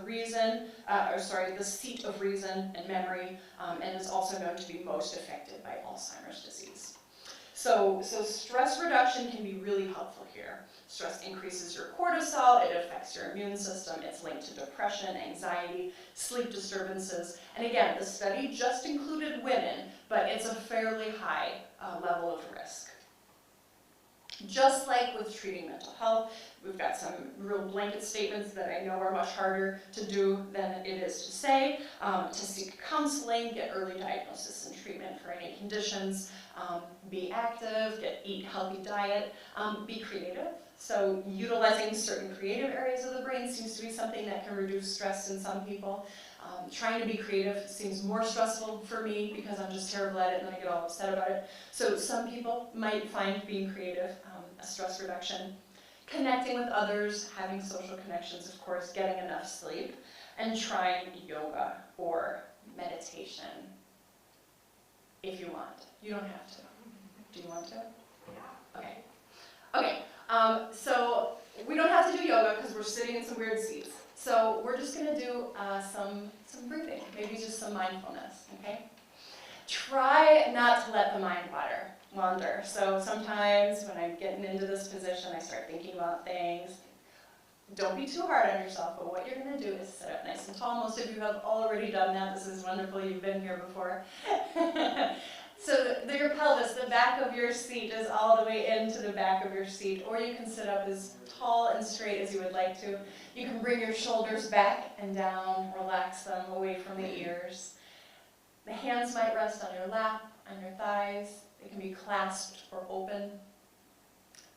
seat of reason and memory, and is also known to be most affected by Alzheimer's disease. So stress reduction can be really helpful here. Stress increases your cortisol, it affects your immune system, it's linked to depression, anxiety, sleep disturbances, and again, the study just included women, but it's a fairly high level of risk. Just like with treating mental health, we've got some real blanket statements that I know are much harder to do than it is to say. To seek counseling, get early diagnosis and treatment for any conditions, be active, eat healthy diet, be creative. So utilizing certain creative areas of the brain seems to be something that can reduce stress in some people. Trying to be creative seems more stressful for me because I'm just terrible at it and then I get all upset about it. So some people might find being creative a stress reduction. Connecting with others, having social connections, of course, getting enough sleep, and trying yoga or meditation if you want. You don't have to. Do you want to? Yeah. Okay. Okay. So we don't have to do yoga because we're sitting in some weird seats. So we're just going to do some breathing, maybe just some mindfulness, okay? Try not to let the mind wander. So sometimes when I'm getting into this position, I start thinking about things. Don't be too hard on yourself, but what you're going to do is sit up nice and tall. Most of you have already done that. This is wonderful. You've been here before. So your pelvis, the back of your seat is all the way into the back of your seat, or you can sit up as tall and straight as you would like to. You can bring your shoulders back and down, relax them away from the ears. The hands might rest on your lap, on your thighs. They can be clasped or open.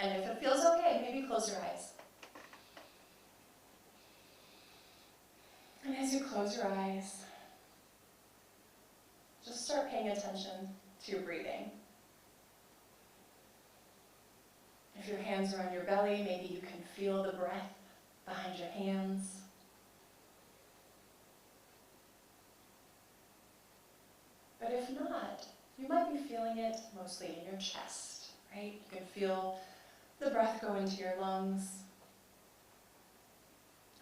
And if it feels okay, maybe close your eyes. And as you close your eyes, just start paying attention to your breathing. If your hands are on your belly, maybe you can feel the breath behind your hands. But if not, you might be feeling it mostly in your chest, right? You can feel the breath go into your lungs,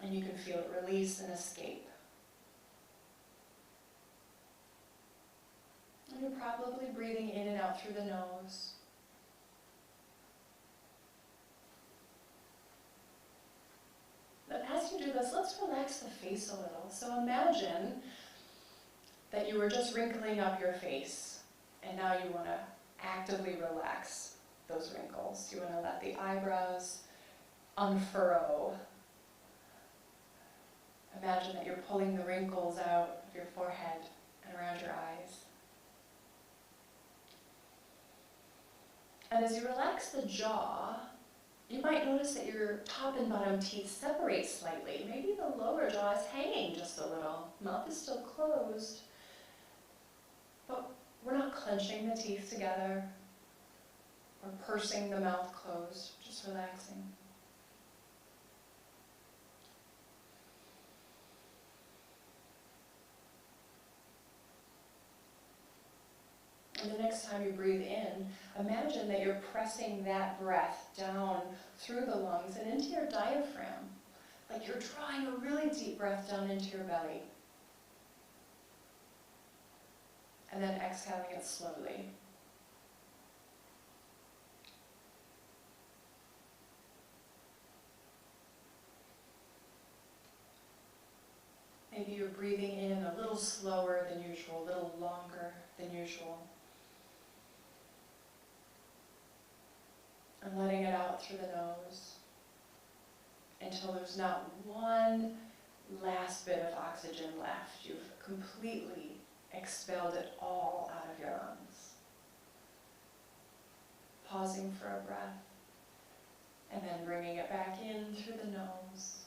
and you can feel it release and escape. And you're probably breathing in and out through the nose. But as you do this, let's relax the face a little. So imagine that you were just wrinkling up your face, and now you want to actively relax those wrinkles. You want to let the eyebrows unfurrow. Imagine that you're pulling the wrinkles out of your forehead and around your eyes. And as you relax the jaw, you might notice that your top and bottom teeth separate slightly. Maybe the lower jaw is hanging just a little. Mouth is still closed, but we're not clenching the teeth together or pursing the mouth closed, just relaxing. And the next time you breathe in, imagine that you're pressing that breath down through the lungs and into your diaphragm, like you're drawing a really deep breath down into your belly. And then exhaling it slowly. Maybe you're breathing in a little slower than usual, a little longer than usual. And letting it out through the nose until there's not one last bit of oxygen left. You've completely expelled it all out of your lungs. Pausing for a breath, and then bringing it back in through the nose.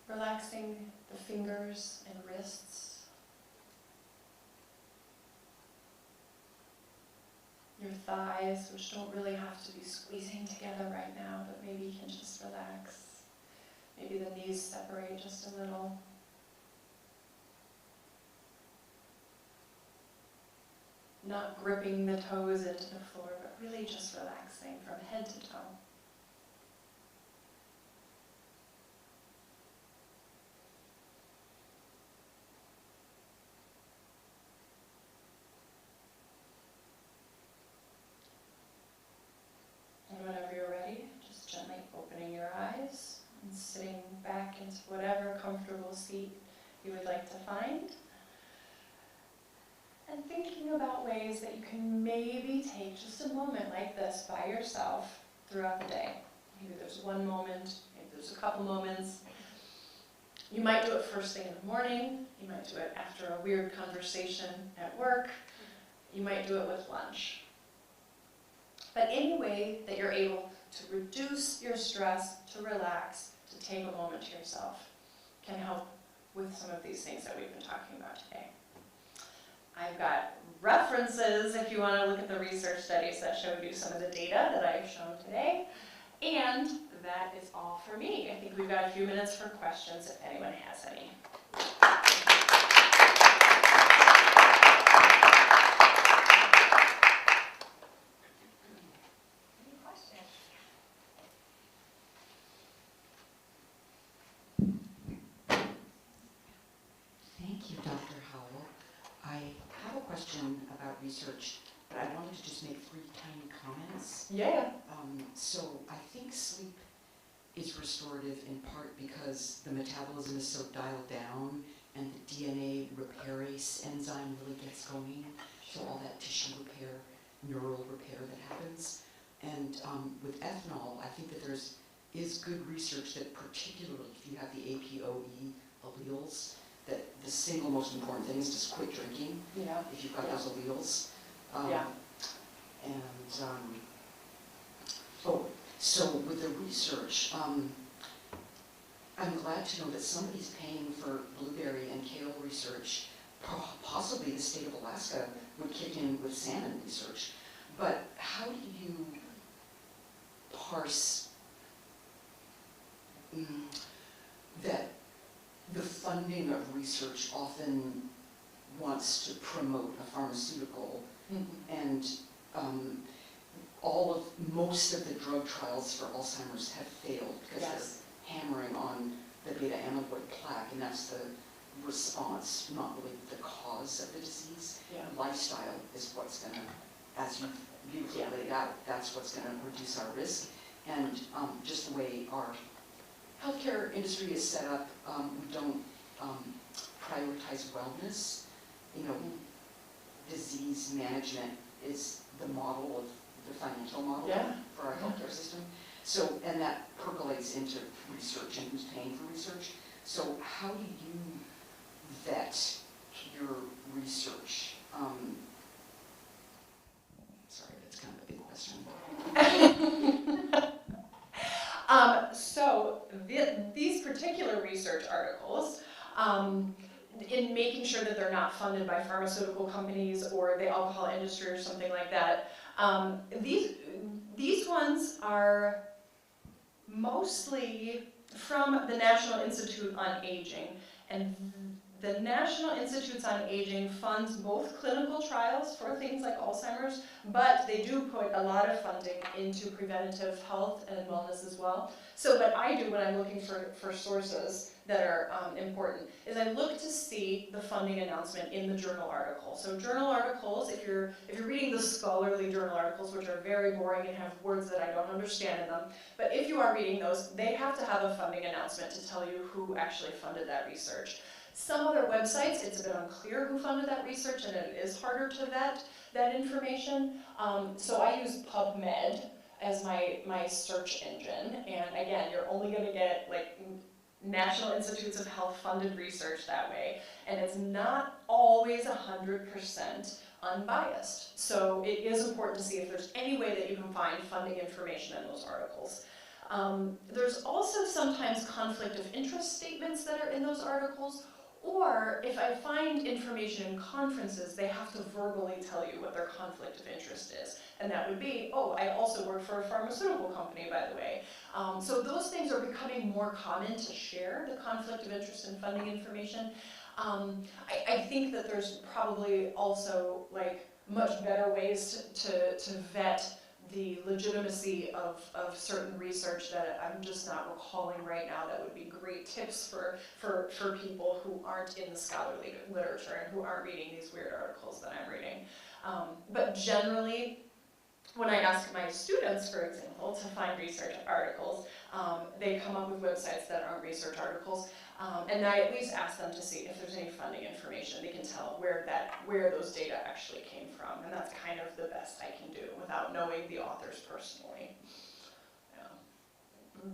Relaxing the fingers and wrists. Your thighs, which don't really have to be squeezing together right now, but maybe you can just relax. Maybe the knees separate just a little. Not gripping the toes into the floor, but really just relaxing from head to toe. And whenever you're ready, just gently opening your eyes and sitting back into whatever comfortable seat you would like to find. And thinking about ways that you can maybe take just a moment like this by yourself throughout the day. Maybe there's one moment, maybe there's a couple moments. You might do it first thing in the morning. You might do it after a weird conversation at work. You might do it with lunch. But any way that you're able to reduce your stress, to relax, to take a moment to yourself can help with some of these things that we've been talking about today. I've got references if you want to look at the research studies that showed you some of the data that I've shown today. And that is all for me. I think we've got a few minutes for questions if anyone has any. Any questions? Thank you, Dr. Howell. I have a question about research, but I wanted to just make 3 tiny comments. Yeah. So I think sleep is restorative in part because the metabolism is so dialed down and the DNA repairase enzyme really gets going. So all that tissue repair, neural repair that happens. And with ethanol, I think that is good research that particularly if you have the APOE alleles, that the single most important thing is just quit drinking. Yeah. If you've got those alleles. So with the research, I'm glad to know that somebody's paying for blueberry and kale research. Possibly the state of Alaska would kick in with salmon research. But how do you parse that the funding of research often wants to promote a pharmaceutical, and most of the drug trials for Alzheimer's have failed because they're hammering on the beta amyloid plaque, and that's the response, not really the cause of the disease. Yeah. Lifestyle is what's going to, as you beautifully laid out, that's what's going to reduce our risk. And just the way our healthcare industry is set up, we don't prioritize wellness. You know, disease management is the model of the financial model for our healthcare system. So, and that percolates into research and who's paying for research. So how do you vet your research? Sorry, that's kind of a big question. So these particular research articles, in making sure that they're not funded by pharmaceutical companies or the alcohol industry or something like that, these ones are mostly from the National Institute on Aging. And the National Institute on Aging funds both clinical trials for things like Alzheimer's, but they do put a lot of funding into preventative health and wellness as well. So what I do when I'm looking for sources that are important is I look to see the funding announcement in the journal article. So journal articles, if you're reading the scholarly journal articles, which are very boring and have words that I don't understand in them, but if you are reading those, they have to have a funding announcement to tell you who actually funded that research. Some other websites, it's a bit unclear who funded that research, and it is harder to vet that information. So I use PubMed as my search engine, and again, you're only going to get like National Institutes of Health funded research that way, and it's not always 100% unbiased. So it is important to see if there's any way that you can find funding information in those articles. There's also sometimes conflict of interest statements that are in those articles, or if I find information in conferences, they have to verbally tell you what their conflict of interest is. And that would be, oh, I also work for a pharmaceutical company, by the way. So those things are becoming more common to share, the conflict of interest and funding information. I think that there's probably also like much better ways to vet the legitimacy of certain research that I'm just not recalling right now that would be great tips for people who aren't in the scholarly literature and who aren't reading these weird articles that I'm reading. But generally, when I ask my students, for example, to find research articles, they come up with websites that aren't research articles, and I at least ask them to see if there's any funding information. They can tell where those data actually came from, and that's kind of the best I can do without knowing the authors personally. Yeah.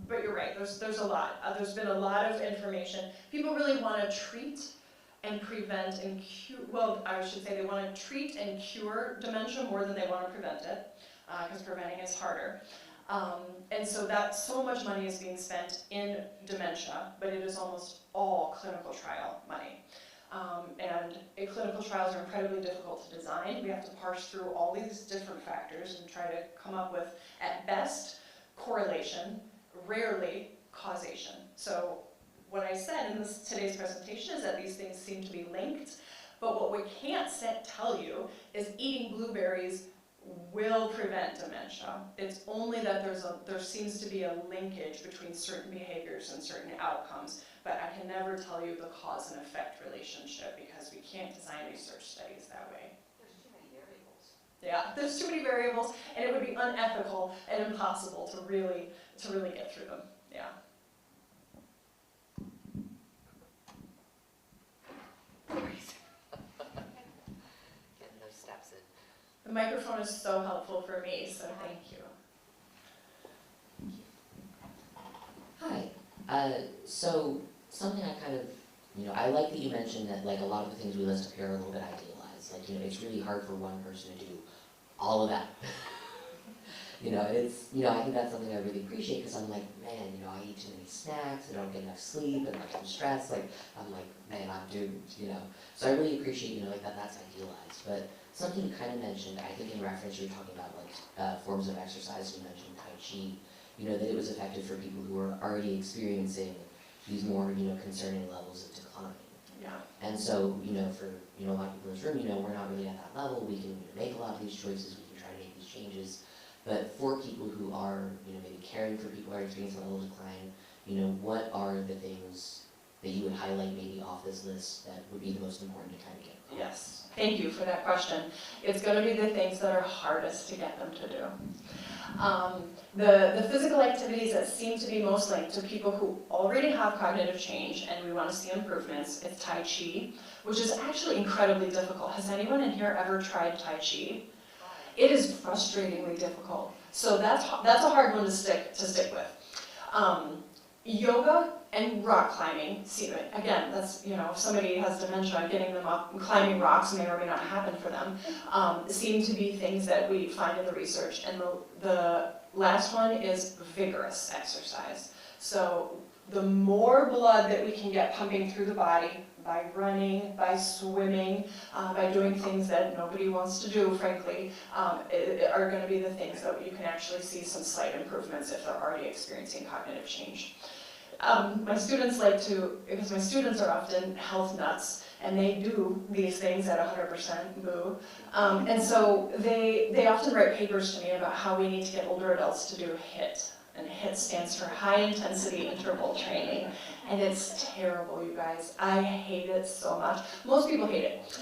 But you're right, there's a lot. There's been a lot of information. People really want to treat and prevent and cure, well, I should say they want to treat and cure dementia more than they want to prevent it, because preventing is harder. And so that so much money is being spent in dementia, but it is almost all clinical trial money. And clinical trials are incredibly difficult to design. We have to parse through all these different factors and try to come up with, at best, correlation, rarely causation. So what I said in today's presentation is that these things seem to be linked, but what we can't tell you is eating blueberries will prevent dementia. It's only that there seems to be a linkage between certain behaviors and certain outcomes, but I can never tell you the cause and effect relationship because we can't design research studies that way. There's too many variables. Yeah, there's too many variables, and it would be unethical and impossible to really get through them. Yeah. Getting those steps in. The microphone is so helpful for me, so thank you. Hi. So something I kind of, I like that you mentioned that like a lot of the things we list up here are a little bit idealized. Like, it's really hard for one person to do all of that. I think that's something I really appreciate because I'm like, man, I eat too many snacks, I don't get enough sleep, and like I'm stressed, like I'm like, man, I'm doomed, So I really appreciate, like that's idealized. But something you kind of mentioned, I think in reference, you were talking about like forms of exercise. You mentioned Tai Chi, that it was effective for people who were already experiencing these more, concerning levels of decline. Yeah. And so, for a lot of people in this room, we're not really at that level. We can make a lot of these choices. We can try to make these changes. But for people who are, maybe caring for people who are experiencing a level of decline, what are the things that you would highlight maybe off this list that would be the most important to kind of get across? Yes, thank you for that question. It's going to be the things that are hardest to get them to do. The physical activities that seem to be most linked to people who already have cognitive change and we want to see improvements, it's Tai Chi, which is actually incredibly difficult. Has anyone in here ever tried Tai Chi? It is frustratingly difficult. So that's a hard one to stick with. Yoga and rock climbing, again, that's, if somebody has dementia, getting them up and climbing rocks may or may not happen for them, seem to be things that we find in the research. And the last one is vigorous exercise. So the more blood that we can get pumping through the body, by running, by swimming, by doing things that nobody wants to do, frankly, are going to be the things that you can actually see some slight improvements if they're already experiencing cognitive change. My students because my students are often health nuts, and they do these things at 100% boo. And so they often write papers to me about how we need to get older adults to do HIIT. And HIIT stands for High Intensity Interval Training. And it's terrible, you guys. I hate it so much. Most people hate it.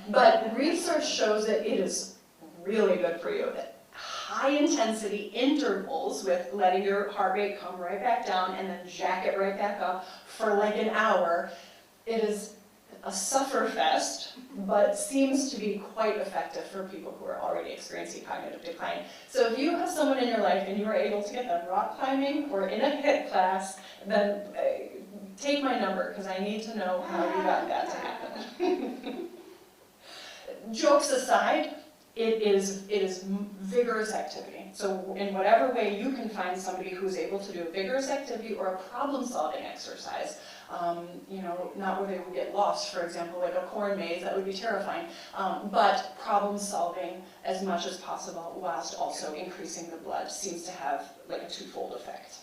But research shows that it is really good for you. That high intensity intervals with letting your heart rate come right back down and then jack it right back up for like an hour It is a sufferfest, but seems to be quite effective for people who are already experiencing cognitive decline. So if you have someone in your life and you are able to get them rock climbing or in a HIIT class, then take my number, because I need to know how you got that to happen. Jokes aside, it is vigorous activity. So in whatever way you can find somebody who's able to do a vigorous activity or a problem-solving exercise, you know, not where they would get lost, for example, like a corn maze, that would be terrifying, but problem-solving as much as possible whilst also increasing the blood seems to have like a twofold effect.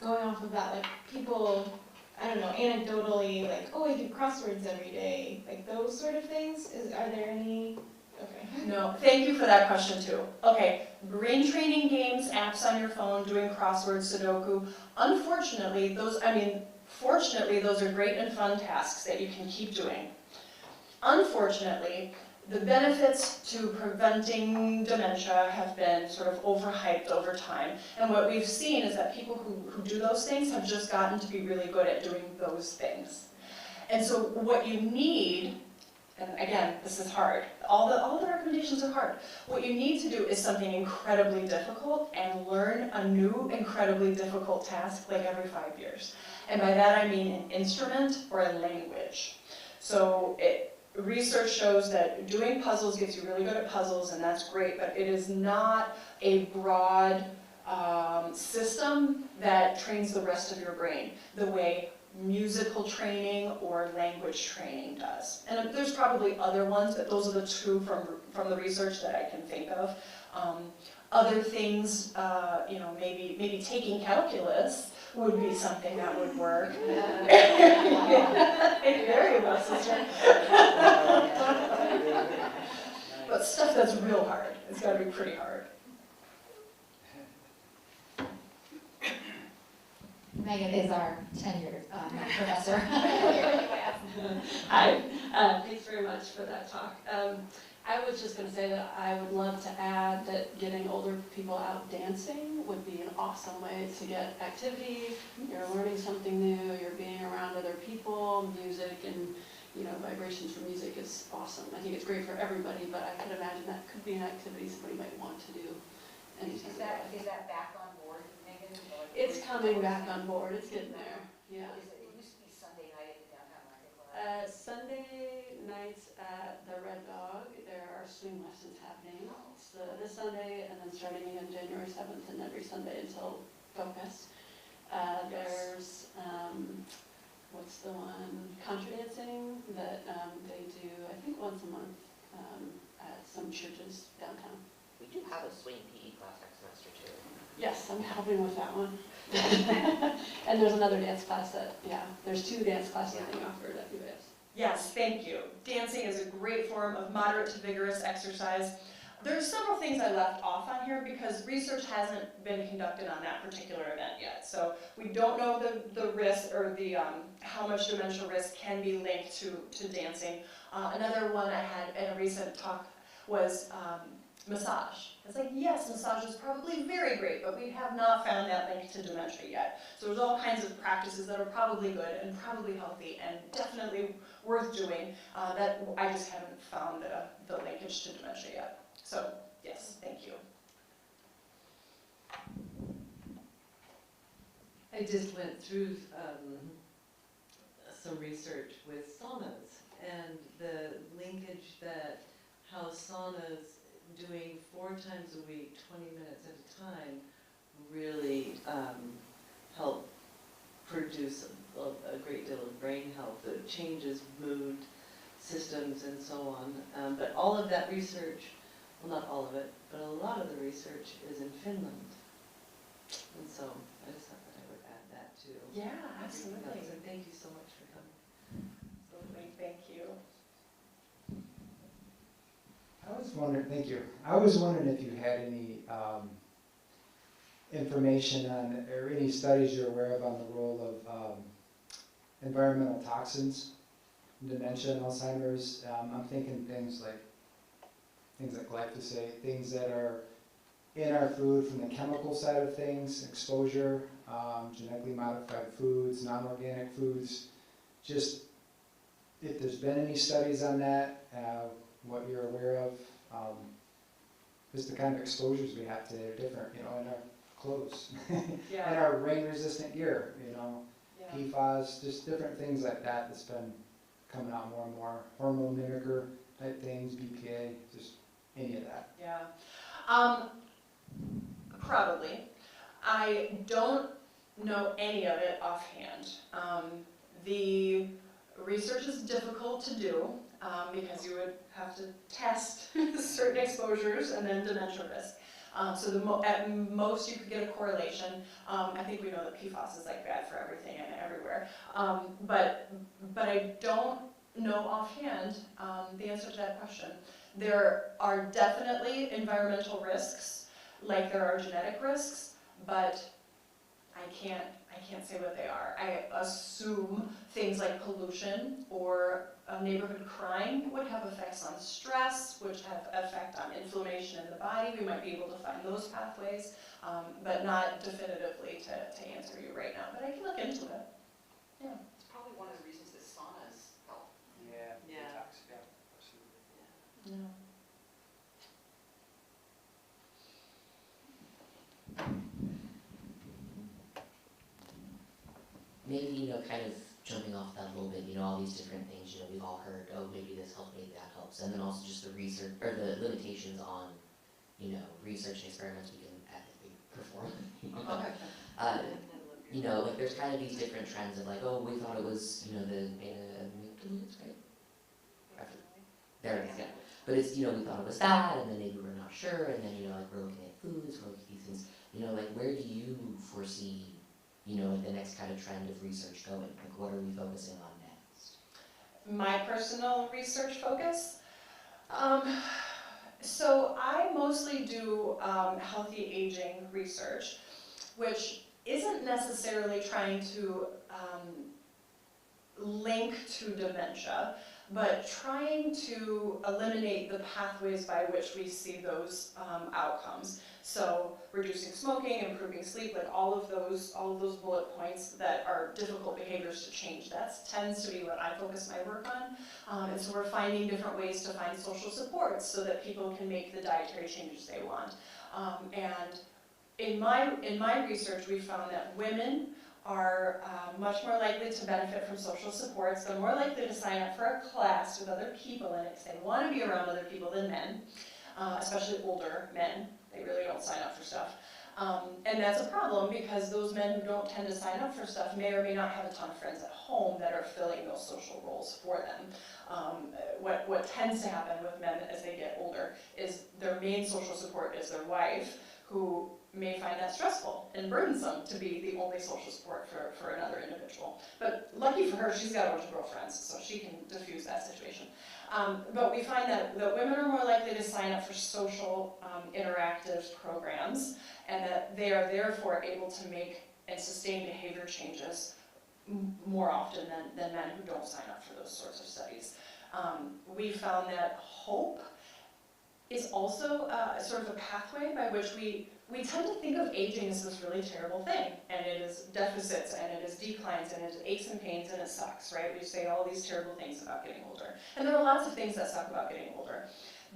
Going off of that, like people, I don't know, anecdotally, like, oh, I do crosswords every day, like those sort of things, are there any? Okay. No, thank you for that question too. Okay, brain training games, apps on your phone, doing crosswords, Sudoku. Unfortunately, fortunately, those are great and fun tasks that you can keep doing. Unfortunately, the benefits to preventing dementia have been sort of overhyped over time. And what we've seen is that people who do those things have just gotten to be really good at doing those things. And so what you need, and again, this is hard. All the recommendations are hard. What you need to do is something incredibly difficult and learn a new incredibly difficult task like every 5 years. And by that I mean an instrument or a language. So research shows that doing puzzles gets you really good at puzzles, and that's great, but it is not a broad system that trains the rest of your brain the way musical training or language training does. And there's probably other ones, but those are the two from the research that I can think of. Other things, you know, maybe taking calculus would be something that would work. There you go, sister. But stuff that's real hard, it's got to be pretty hard. Megan is our tenured professor. Hi, thanks very much for that talk. I was just going to say that I would love to add that getting older people out dancing would be an awesome way to get activity. You're learning something new, you're being around other people, music and, you know, vibrations from music is awesome. I think it's great for everybody, but I could imagine that could be an activity somebody might want to do. Is that back on board, Megan? It's coming back on board, it's getting there, yeah. It used to be Sunday night at the downtown market club. Sunday nights at the Red Dog, there are swing lessons happening. It's this Sunday, and then starting again January 7th, and every Sunday until Focus. There's, what's the one, contra dancing that they do, I think once a month at some churches downtown. We do have a swing PE class next semester too. Yes, I'm helping with that one. And there's another dance class that, yeah, there's 2 dance classes being offered at UAS. Yes, thank you. Dancing is a great form of moderate to vigorous exercise. There's several things I left off on here because research hasn't been conducted on that particular event yet. So we don't know the risk or the how much dementia risk can be linked to dancing. Another one I had in a recent talk was massage. It's like, yes, massage is probably very great, but we have not found that link to dementia yet. So there's all kinds of practices that are probably good and probably healthy and definitely worth doing that I just haven't found the linkage to dementia yet. So, yes, thank you. I just went through some research with saunas and the linkage that how saunas doing 4 times a week, 20 minutes at a time, really help produce a great deal of brain health. It changes mood, systems, and so on. But all of that research, well, not all of it, but a lot of the research is in Finland. And so I just thought that I would add that too. Yeah, absolutely. So thank you so much for coming. Absolutely, thank you. I was wondering, thank you. I was wondering if you had any information on, or any studies you're aware of on the role of environmental toxins in dementia and Alzheimer's. I'm thinking things like glyphosate, things that are in our food from the chemical side of things, exposure, genetically modified foods, non-organic foods. Just if there's been any studies on that, what you're aware of, just the kind of exposures we have today are different, you know, in our clothes, in Yeah, our rain-resistant gear, you know, yeah. PFAS, just different things like that that's been coming out more and more. Hormone mimicker type things, BPA, just any of that. Yeah. Probably. I don't know any of it offhand. The research is difficult to do because you would have to test certain exposures and then dementia risk. So at most you could get a correlation. I think we know that PFAS is like bad for everything and everywhere. But I don't know offhand the answer to that question. There are definitely environmental risks, like there are genetic risks, but I can't say what they are. I assume things like pollution or neighborhood crime would have effects on stress, which have effect on inflammation in the body. We might be able to find those pathways, but not definitively to answer you right now. But I can look into it. Yeah. It's probably one of the reasons that saunas help. Yeah. Yeah. Detox, yeah, absolutely. Yeah. Maybe, you know, kind of jumping off that a little bit, you know, all these different things, you know, we've all heard, oh, maybe this helps, maybe that helps. And then also just the research, or the limitations on, you know, research and experiments we can ethically perform. Okay. You know, like there's kind of these different trends of like, oh, we thought it was, you know, the amygdala, right? There it is, yeah. But it's, you know, we thought it was that, and then maybe we're not sure, and then, you know, like we're looking at foods, we're looking at these things. You know, like where do you foresee, you know, the next kind of trend of research going? Like what are we focusing on next? My personal research focus? So I mostly do healthy aging research, which isn't necessarily trying to link to dementia, but trying to eliminate the pathways by which we see those outcomes. So reducing smoking, improving sleep, like all of those bullet points that are difficult behaviors to change. That tends to be what I focus my work on. And so we're finding different ways to find social supports so that people can make the dietary changes they want. And in my research, we found that women are much more likely to benefit from social supports. They're more likely to sign up for a class with other people in it because they want to be around other people than men, especially older men. They really don't sign up for stuff. And that's a problem because those men who don't tend to sign up for stuff may or may not have a ton of friends at home that are filling those social roles for them. What tends to happen with men as they get older is their main social support is their wife, who may find that stressful and burdensome to be the only social support for another individual. But lucky for her, she's got a bunch of girlfriends, so she can diffuse that situation. But we find that women are more likely to sign up for social interactive programs, and that they are therefore able to make and sustain behavior changes more often than men who don't sign up for those sorts of studies. We found that hope is also sort of a pathway by which we tend to think of aging as this really terrible thing, and it is deficits, and it is declines, and it is aches and pains, and it sucks, right? We say all these terrible things about getting older. And there are lots of things that suck about getting older.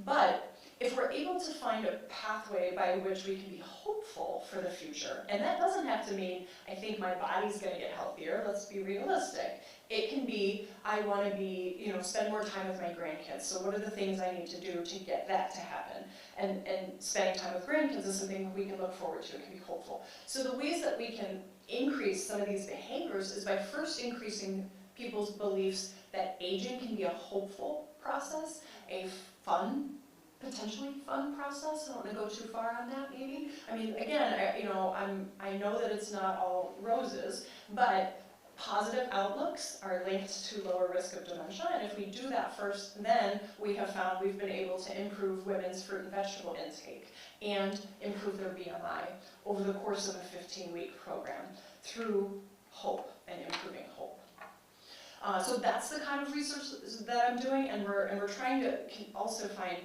But if we're able to find a pathway by which we can be hopeful for the future, and that doesn't have to mean, I think my body's gonna get healthier, let's be realistic. It can be, I wanna be, you know, spend more time with my grandkids, so what are the things I need to do to get that to happen? And spending time with grandkids is something we can look forward to, it can be hopeful. So the ways that we can increase some of these behaviors is by first increasing people's beliefs that aging can be a hopeful process, a fun, potentially fun process. I don't want to go too far on that, maybe. I mean, again, I know that it's not all roses, but positive outlooks are linked to lower risk of dementia, and if we do that first, then we have found we've been able to improve women's fruit and vegetable intake and improve their BMI over the course of a 15-week program through hope and improving hope. So that's the kind of research that I'm doing, and we're trying to also find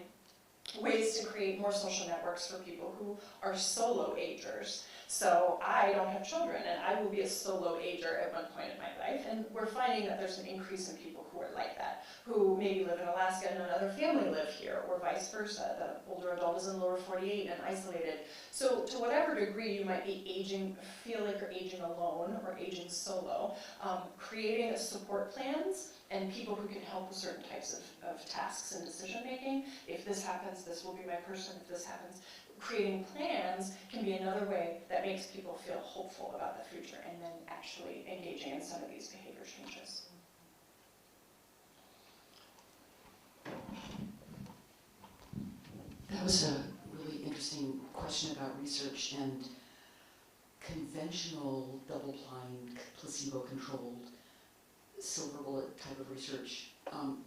ways to create more social networks for people who are solo agers. So I don't have children, and I will be a solo ager at one point in my life, and we're finding that there's an increase in people who are like that, who maybe live in Alaska and another family live here, or vice versa. The older adult is in lower 48 and isolated. So to whatever degree you might be aging, feel like you're aging alone or aging solo, creating a support plans and people who can help with certain types of tasks and decision making. If this happens, this will be my person. If this happens, creating plans can be another way that makes people feel hopeful about the future and then actually engaging in some of these behavior changes. That was a really interesting question about research, and conventional double-blind, placebo-controlled silver bullet type of research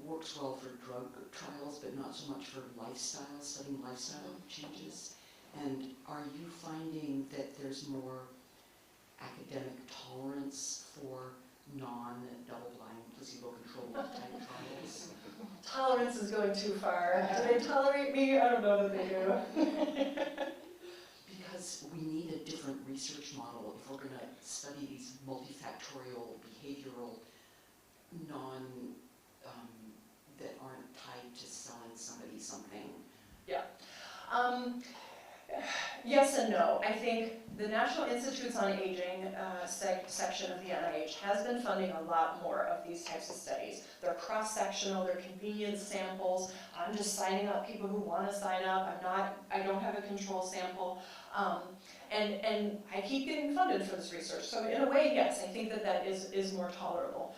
works well for drug trials, but not so much for lifestyle, studying lifestyle changes. And are you finding that there's more academic tolerance for non-double-blind, placebo-controlled type trials? Tolerance is going too far. Do they tolerate me? I don't know that they do. Because we need a different research model if we're going to study these multifactorial, behavioral, that aren't tied to selling somebody something. Yeah. Yes and no. I think the National Institutes on Aging section of the NIH has been funding a lot more of these types of studies. They're cross-sectional, they're convenience samples. I'm just signing up people who want to sign up. I don't have a control sample. And I keep getting funded for this research. So in a way, yes, I think that is more tolerable.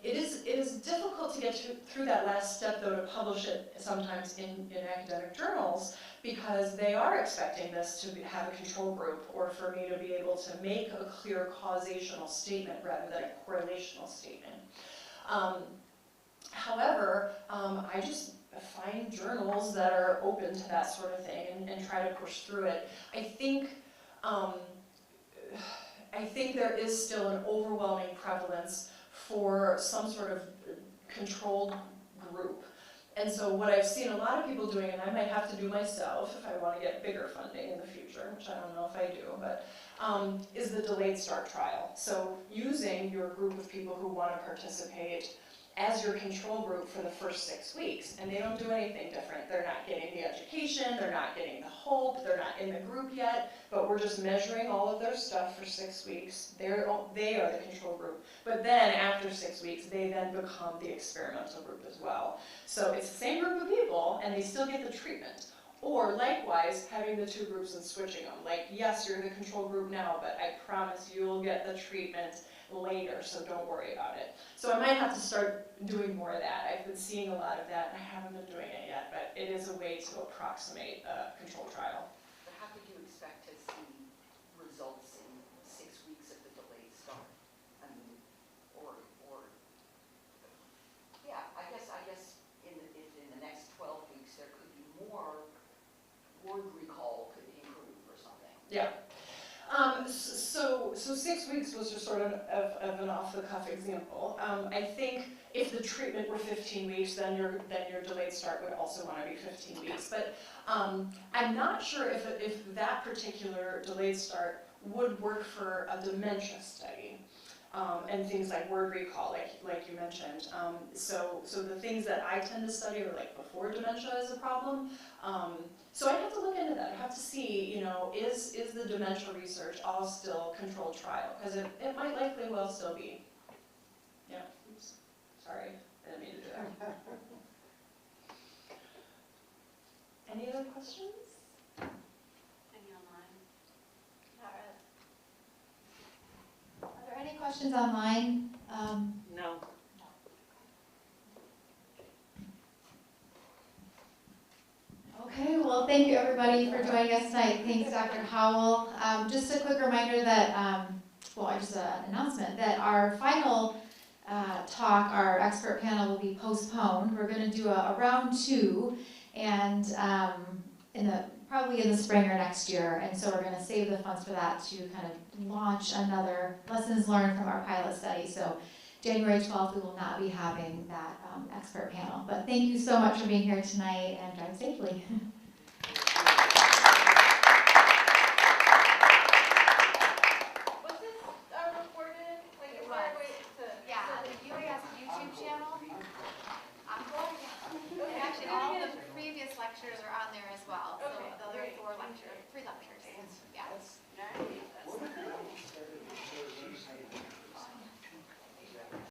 It is difficult to get through that last step, though, to publish it sometimes in academic journals, because they are expecting this to have a control group, or for me to be able to make a clear causational statement rather than a correlational statement. However, I just find journals that are open to that sort of thing and try to push through it. I think there is still an overwhelming prevalence for some sort of controlled group. And so what I've seen a lot of people doing, and I might have to do myself if I want to get bigger funding in the future, which I don't know if I do, but is the delayed start trial. So using your group of people who want to participate as your control group for the first 6 weeks, and they don't do anything different. They're not getting the education, they're not getting the hope, they're not in the group yet, but we're just measuring all of their stuff for 6 weeks. They are the control group. But then after 6 weeks, they then become the experimental group as well. So it's the same group of people, and they still get the treatment. Or likewise, having the two groups and switching them. Like, yes, you're the control group now, but I promise you'll get the treatment later, so don't worry about it. So I might have to start doing more of that. I've been seeing a lot of that, and I haven't been doing it yet, but it is a way to approximate a control trial. But how could you expect to see results in 6 weeks of the delayed start? I mean, yeah, I guess if in the next 12 weeks there could be more word recall could improve or something. Yeah. So 6 weeks was just sort of an off-the-cuff example. I think if the treatment were 15 weeks, then your delayed start would also want to be 15 weeks. But I'm not sure if that particular delayed start would work for a dementia study. And things like word recall, like you mentioned. So the things that I tend to study are like before dementia is a problem. So I have to look into that. I have to see, is the dementia research all still controlled trial? Because it might likely well still be. Yeah, oops, sorry, I didn't mean to do that. Any other questions? Any online? Are there any questions online? No. Okay, well, thank you everybody for joining us tonight. Thanks, Dr. Howell. Just a quick reminder that, just an announcement, that our final talk, our expert panel, will be postponed. We're going to do a round 2, and probably in the spring or next year, and so we're going to save the funds for that to kind of launch another lessons learned from our pilot study. So January 12th, we will not be having that expert panel. But thank you so much for being here tonight, and drive safely. Was this recorded? Like, is there a way to? Yeah, the UAS YouTube channel. I'm going. Actually, all the previous lectures are